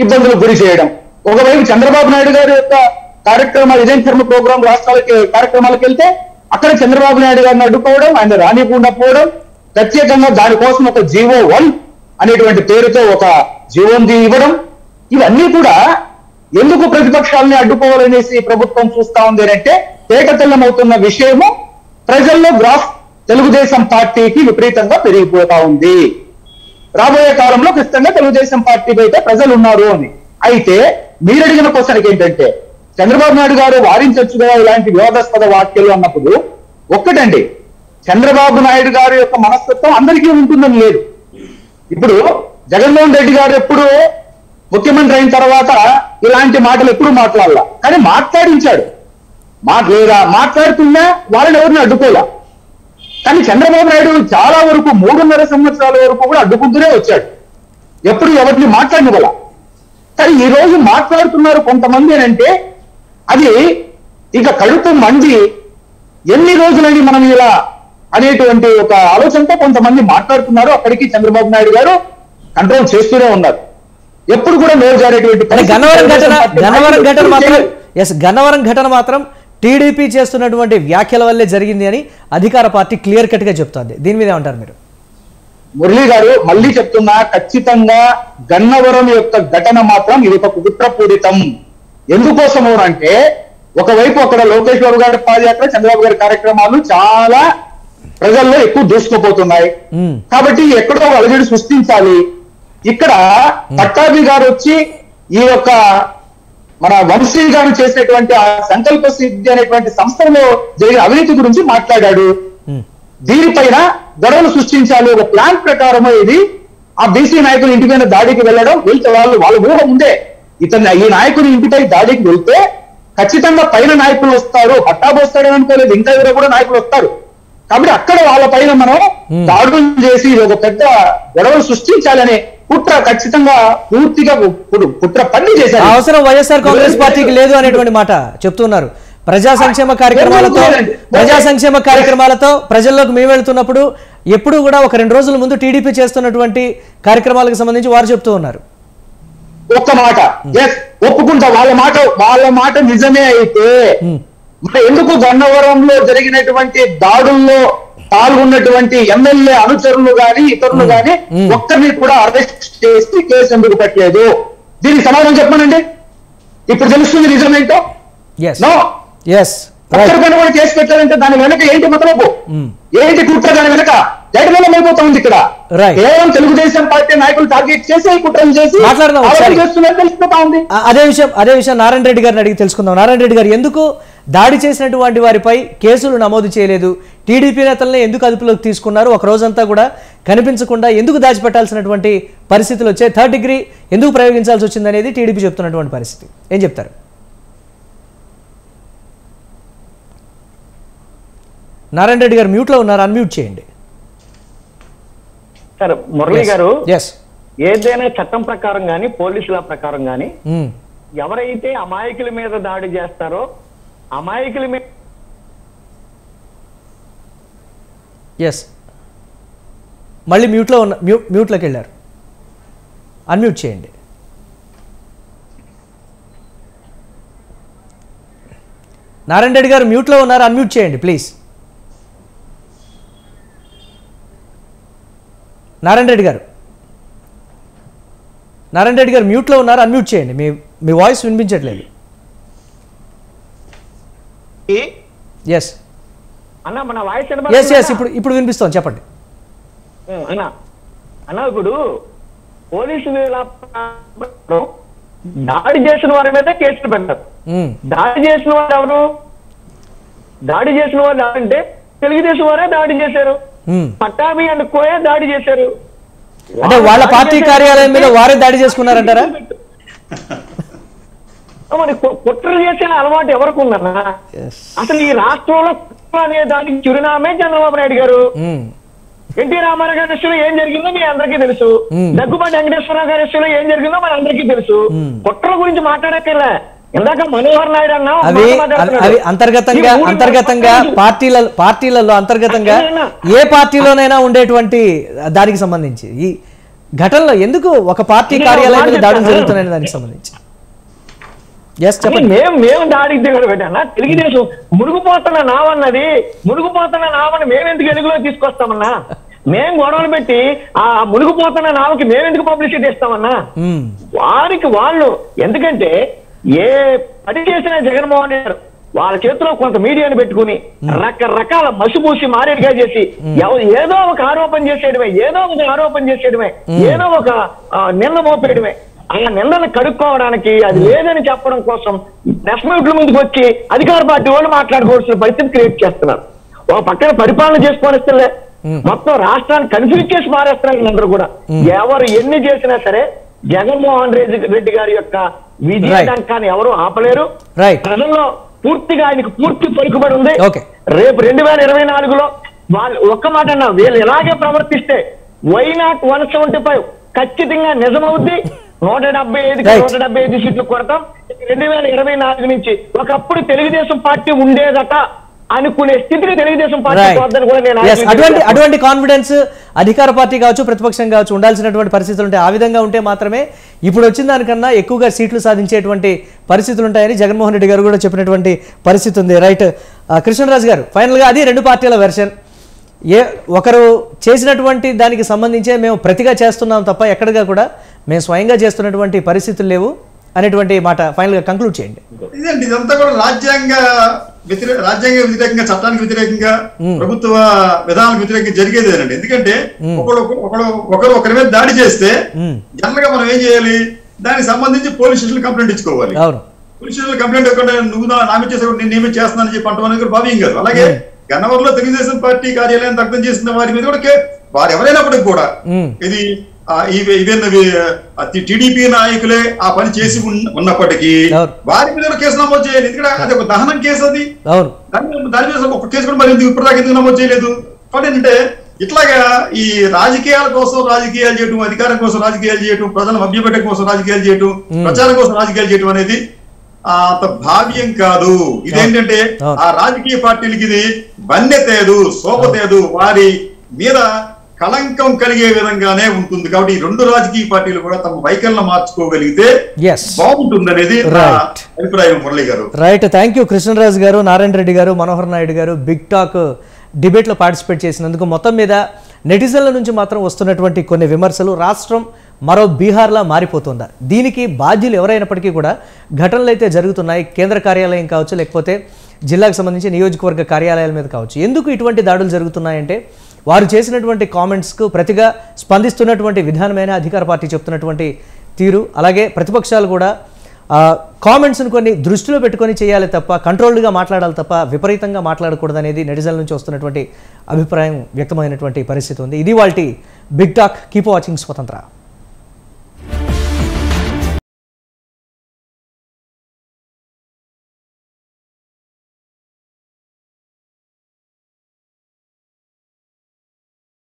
ఇబ్బందులు గురి చేయడం. ఒకవైపు చంద్రబాబు నాయుడు గారి యొక్క కార్యక్రమాలు ఇదేం కర్మ ప్రోగ్రాం రాష్ట్రాలకి కార్యక్రమాలకు వెళ్తే అక్కడ చంద్రబాబు నాయుడు గారిని అడ్డుకోవడం, ఆయన రానికుండా పోవడం, ప్రత్యేకంగా దానికోసం ఒక జీవో 1 అనేటువంటి పేరుతో ఒక జీవోని ఇవ్వడం. ఇవన్నీ కూడా ఎందుకు ప్రతిపక్షాలని అడ్డుకోవాలనేసి ప్రభుత్వం చూస్తా ఉంది అంటే తేటతెల్లమవుతున్న విషయము ప్రజల్లో గ్రాఫ్ తెలుగుదేశం పార్టీకి విపరీతంగా పెరిగిపోతా ఉంది. రాబోయే కాలంలో ఖచ్చితంగా తెలుగుదేశం పార్టీ బయట ప్రజలు ఉన్నారు అని. అయితే మీరు అడిగిన క్వశ్చన్కి ఏంటంటే చంద్రబాబు నాయుడు గారు వారించవచ్చు కదా ఇలాంటి వివాదాస్పద వ్యాఖ్యలు అన్నప్పుడు, ఒక్కటండి, చంద్రబాబు నాయుడు గారి యొక్క మనస్తత్వం అందరికీ ఉంటుందని లేదు. ఇప్పుడు జగన్మోహన్ రెడ్డి గారు ఎప్పుడు ముఖ్యమంత్రి అయిన తర్వాత ఇలాంటి మాటలు ఎప్పుడు మాట్లాడాల, కానీ మాట్లాడించాడు. మాట్లాడుతున్నా వాళ్ళని ఎవరిని అడ్డుకోలే. కానీ చంద్రబాబు నాయుడు చాలా వరకు 3.5 సంవత్సరాల వరకు కూడా అడ్డుకుంటూనే వచ్చాడు, ఎప్పుడు ఎవరిని మాట్లాడినవల. కానీ ఈ రోజు మాట్లాడుతున్నారు కొంతమంది అంటే అది ఇక కడుపు మండి ఎన్ని రోజులని మనం ఇలా అనేటువంటి ఒక ఆలోచనతో కొంతమంది మాట్లాడుతున్నారు. అక్కడికి చంద్రబాబు నాయుడు గారు కంట్రోల్ చేస్తూనే ఉన్నారు. ఎప్పుడు కూడా నోరు జారేటువంటి గన్నవరం ఘటన మాత్రం టీడీపీ చేస్తున్నటువంటి వ్యాఖ్యల వల్లే జరిగింది అని అధికార పార్టీ క్లియర్ కట్ గా చెప్తోంది. దీని మీద ఏమంటారు మీరు? మురళీ గారు, మళ్ళీ చెప్తున్నా, ఖచ్చితంగా గన్నవరం యొక్క ఘటన మాత్రం ఇది ఒక కుట్రపూరితం. ఎందుకోసము అంటే ఒకవైపు అక్కడ లోకేష్ బాబు గారి పాదయాత్ర, చంద్రబాబు గారి కార్యక్రమాలు చాలా ప్రజల్లో ఎక్కువ దూసుకుపోతున్నాయి. కాబట్టి ఎక్కడో అలజడి సృష్టించాలి. ఇక్కడ పట్టాభి గారు వచ్చి ఈ యొక్క మన వంశీ గారు చేసినటువంటి ఆ సంకల్ప సిద్ధి అనేటువంటి సంస్థలో జరిగిన అవినీతి గురించి మాట్లాడాడు. దీనిపైన గొడవలు సృష్టించాలి. ఒక ప్లాన్ ప్రకారమే ఇది. ఆ బీసీ నాయకుల ఇంటి మీద దాడికి వెళ్ళడం, వెళ్తే వాళ్ళ ఊహ ముందే ఈ నాయకుని ఇంటిపై దాడికి వెళ్తే ఖచ్చితంగా పైన నాయకులు వస్తారు, పట్టాబు వస్తాడని అనుకోలేదు, ఇంకా ఎవరో కూడా నాయకులు వస్తారు. కాబట్టి అక్కడ వాళ్ళ పైన మనం దాడులు చేసి ఒక పెద్ద గొడవలు సృష్టించాలనే కుట్ర ఖచ్చితంగా పూర్తిగా కుట్ర పని ఆ చేశారు. అవసరం వైఎస్ఆర్ కాంగ్రెస్ పార్టీకి లేదు అనేటువంటి మాట చెప్తున్నారు. ప్రజా సంక్షేమ కార్యక్రమాలతో ప్రజల్లోకి మేము వెళ్తున్నప్పుడు ఎప్పుడు కూడా ఒక 2 రోజుల ముందు టీడీపీ చేస్తున్నటువంటి కార్యక్రమాలకు సంబంధించి వారు చెప్తూ ఉన్నారు. ఒక్క మాట ఒప్పుకుంటా, వాళ్ళ మాట నిజమే అయితే మరి ఎందుకు గన్నవరంలో జరిగినటువంటి దాడుల్లో పాల్గొన్నటువంటి ఎమ్మెల్యే అనుచరులు గాని ఇతరులు గాని ఒక్కరిని కూడా అరెస్ట్ చేసి కేసు ఎందుకు పెట్టలేదు? దీనికి సమాధానం చెప్పమనండి. ఇప్పుడు తెలుస్తుంది నిజమేంటో. ఒక్కరిపైన కూడా కేసు పెట్టారంటే దాని వెనక ఏంటి మతలబు, ఏంటి కుట్ర? దాని వెనక జగన్ అయిపోతా ఉంది. ఇక్కడ కేవలం తెలుగుదేశం పార్టీ నాయకులు టార్గెట్ చేసి కుట్రలు చేసి చేస్తున్నారు తెలిసిపోతా ఉంది. అదే విషయం నారాయణ రెడ్డి గారిని అడిగి తెలుసుకుందాం. నారాయణ రెడ్డి గారు, ఎందుకు దాడి చేసినటువంటి వారిపై కేసులు నమోదు చేయలేదు? టీడీపీ నేతల్ని ఎందుకు అదుపులోకి తీసుకున్నారు? ఒక రోజంతా కూడా కనిపించకుండా ఎందుకు దాచిపెట్టాల్సినటువంటి పరిస్థితులు వచ్చాయి? 3rd డిగ్రీ ఎందుకు ప్రయోగించాల్సి వచ్చింది అనేది టీడీపీ చెప్తున్నటువంటి పరిస్థితి ఏం చెప్తారు? నారాయణ రెడ్డి గారు మ్యూట్లో ఉన్నారు, అన్మ్యూట్ చేయండి. సార్ మురళి గారు, ఏదైనా చట్టం ప్రకారం గాని పోలీసుల ప్రకారం గాని ఎవరైతే అమాయకుల మీద దాడి చేస్తారో అమాయకుల మీద మళ్ళీ మ్యూట్లోకి వెళ్ళారు, అన్మ్యూట్ చేయండి. నారాయణ రెడ్డి గారు మ్యూట్లో ఉన్నారు, అన్మ్యూట్ చేయండి ప్లీజ్. నారాయణ రెడ్డి గారు మ్యూట్లో ఉన్నారు, అన్మ్యూట్ చేయండి. మీ వాయిస్ వినిపించట్లేదు. అన్న మన వాయిస్ ఇప్పుడు వినిపిస్తాం, చెప్పండి. అన్న ఇప్పుడు పోలీసు దాడి చేసిన వారి మీద కేసులు పెట్టారు. దాడి చేసిన వారు ఎవరు? దాడి చేసిన వారు ఎవరంటే తెలుగుదేశం వారే దాడి చేశారు. పట్టాభి అండ్ కోయే దాడి చేశారు. అంటే వాళ్ళ పార్టీ కార్యాలయం మీద వారే దాడి చేసుకున్నారంటారా? మరి కుట్రలు చేసే అలవాటు ఎవరికి ఉందన్నా? అసలు ఈ రాష్ట్రంలో కుట్ర అనే దానికి చిరునామే చంద్రబాబు నాయుడు గారు. ఎన్టీ రామారావు గారి విషయంలో ఏం జరిగిందో మీ అందరికీ తెలుసు. దగ్గుబాటి వెంకటేశ్వరరావు గారి విషయంలో ఏం జరిగిందో మన అందరికీ తెలుసు. కుట్రల గురించి మాట్లాడక్కర్లే. ఇందాక మనోహర్ నాయుడు అన్నా అవి అంతర్గతంగా పార్టీలలో అంతర్గతంగా ఏ పార్టీలోనైనా ఉండేటువంటి దానికి సంబంధించి ఈ ఘటనలో ఎందుకు ఒక పార్టీ కార్యాలయం మీద దాడులు జరుగుతున్నాయని దానికి సంబంధించి మేము దాడికి దిగడు పెట్టానా? తెలుగుదేశం మునిగిపోతున్న నావని మేమెందుకు వెలుగులో తీసుకొస్తామన్నా? మేము గొడవలు పెట్టి ఆ మునిగిపోతున్న నావకి మేమెందుకు పబ్లిసిటీ ఇస్తామన్నా? వారికి వాళ్ళు ఎందుకంటే ఏ పని చేసినా జగన్మోహన్ రెడ్డి గారు వాళ్ళ చేతిలో కొంత మీడియాని పెట్టుకుని రకరకాల మసిపూసి మారేడుగా చేసి ఏదో ఒక ఆరోపణ చేసేయడమే, ఏదో ఒక నింద మోపేయడమే. ఆ నిందను కడుక్కోవడానికి అది లేదని చెప్పడం కోసం ప్రెస్ మీట్ల ముందుకు వచ్చి అధికార పార్టీ వాళ్ళు మాట్లాడుకోవాల్సిన పరిస్థితి క్రియేట్ చేస్తున్నారు. ఒక పక్కన పరిపాలన చేసుకోనిస్తలే, మొత్తం రాష్ట్రాన్ని కన్ఫ్యూజ్ చేసి మారేస్తున్నారు అందరూ కూడా. ఎవరు ఎన్ని చేసినా సరే జగన్మోహన్ రెడ్డి గారి యొక్క విజయాన్ని ఎవరు ఆపలేరు. ప్రజల్లో పూర్తిగా ఆయనకు పూర్తి పలుకుబడి ఉంది. రేపు 2024లో వాళ్ళు ఒక్క మాట అన్నా, వీళ్ళు ఇలాగే ప్రవర్తిస్తే వైనాట్ 175 ఖచ్చితంగా నిజమవుద్ది. 175 సీట్లు కొడతాం. 2024 నుంచి ఒకప్పుడు తెలుగుదేశం పార్టీ ఉండేదట అనుకునే స్థితికి తెలుగుదేశం పార్టీ కూడా నేను అటువంటి కాన్ఫిడెన్స్ అధికార పార్టీ కావచ్చు ప్రతిపక్షం కావచ్చు ఉండాల్సినటువంటి పరిస్థితులు ఉంటాయి. ఆ విధంగా ఉంటే మాత్రమే ఇప్పుడు వచ్చిన దానికన్నా ఎక్కువగా సీట్లు సాధించేటువంటి పరిస్థితులు ఉంటాయని జగన్మోహన్ రెడ్డి గారు కూడా చెప్పినటువంటి పరిస్థితి ఉంది. రైట్ కృష్ణరాజు గారు, ఫైనల్గా అది 2 పార్టీల వెర్షన్. ఒకరు చేసినటువంటి దానికి సంబంధించే మేము ప్రతిగా చేస్తున్నాం తప్ప ఎక్కడిగా కూడా మేము స్వయంగా చేస్తున్నటువంటి పరిస్థితులు లేవు అనేటువంటి మాట ఫైనల్గా కంక్లూడ్ చేయండి. ఇదంతా కూడా రాజ్యాంగ వ్యతిరేకంగా, చట్టానికి వ్యతిరేకంగా, ప్రభుత్వ విధానాలకు వ్యతిరేకంగా జరిగేదేనండి. ఎందుకంటే ఒకరి మీద దాడి చేస్తే జనరల్ గా మనం ఏం చేయాలి? దానికి సంబంధించి పోలీస్ స్టేషన్ కంప్లైంట్ ఇచ్చుకోవాలి. పోలీస్ స్టేషన్ కంప్లైంట్ ఇవ్వకుండా నువ్వు నామే చేసే నేను చేస్తున్నానని చెప్పి అంటాం అనేది భావ్యం కాదు. అలాగే గన్నవరంలో తెలుగుదేశం పార్టీ కార్యాలయం దగ్ధం చేసిన వారి మీద కూడా వారు ఎవరైనప్పటికీ కూడా ఇది ఈవెన్ టీడీపీ నాయకులే ఆ పని చేసి ఉన్నప్పటికీ వారి మీద కేసు నమోదు చేయాలి. ఎందుకంటే అది ఒక దహనం కేసు. అది దాని మీద ఒక కేసు కూడా మరి ఇప్పటిదాకా ఎందుకు నమోదు చేయలేదు? కాబట్టి ఏంటంటే ఇట్లాగా ఈ రాజకీయాల కోసం రాజకీయాలు చేయటం, అధికారం కోసం రాజకీయాలు చేయటం, ప్రజల మభ్యపెట్ట కోసం రాజకీయాలు చేయటం, ప్రచారం కోసం రాజకీయాలు చేయటం అనేది అంత భావ్యం కాదు. ఇదేంటంటే ఆ రాజకీయ పార్టీలకి ఇది బన్నెతేదు, శోభతేదు, వారి మీద కళంకం కలిగే విధంగానే ఉంటుంది. కాబట్టి ఈ రెండు రాజకీయ పార్టీలు కూడా తమ వైఖరిని మార్చుకోగలిగితే బాగుంటుంది అనేది అభిప్రాయం. మురళి గారు రైట్. థ్యాంక్ యూ కృష్ణరాజు గారు, నారాయణ రెడ్డి గారు, మనోహర్ నాయుడు గారు బిగ్ టాక్ డిబేట్లో పార్టిసిపేట్ చేసినందుకు. మొత్తం మీద నెటిజన్ల నుంచి మాత్రం వస్తున్నటువంటి కొన్ని విమర్శలు రాష్ట్రం మరో బీహార్లా మారిపోతుందా, దీనికి బాధ్యులు ఎవరైనప్పటికీ కూడా ఘటనలు అయితే జరుగుతున్నాయి. కేంద్ర కార్యాలయం కావచ్చు, లేకపోతే జిల్లాకు సంబంధించి నియోజకవర్గ కార్యాలయాల మీద కావచ్చు. ఎందుకు ఇటువంటి దాడులు జరుగుతున్నాయంటే వారు చేసినటువంటి కామెంట్స్కు ప్రతిగా స్పందిస్తున్నటువంటి విధానమైన అధికార పార్టీ చెప్తున్నటువంటి తీరు, అలాగే ప్రతిపక్షాలు కూడా కామెంట్స్ను కొన్ని దృష్టిలో పెట్టుకొని చేయాలి తప్ప, కంట్రోల్డ్గా మాట్లాడాలి తప్ప విపరీతంగా మాట్లాడకూడదు అనేది నెటిజన్ల నుంచి వస్తున్నటువంటి అభిప్రాయం వ్యక్తమైనటువంటి పరిస్థితి ఉంది. ఇది వాల్టి బిగ్ టాక్. కీప్ వాచింగ్ స్వతంత్ర.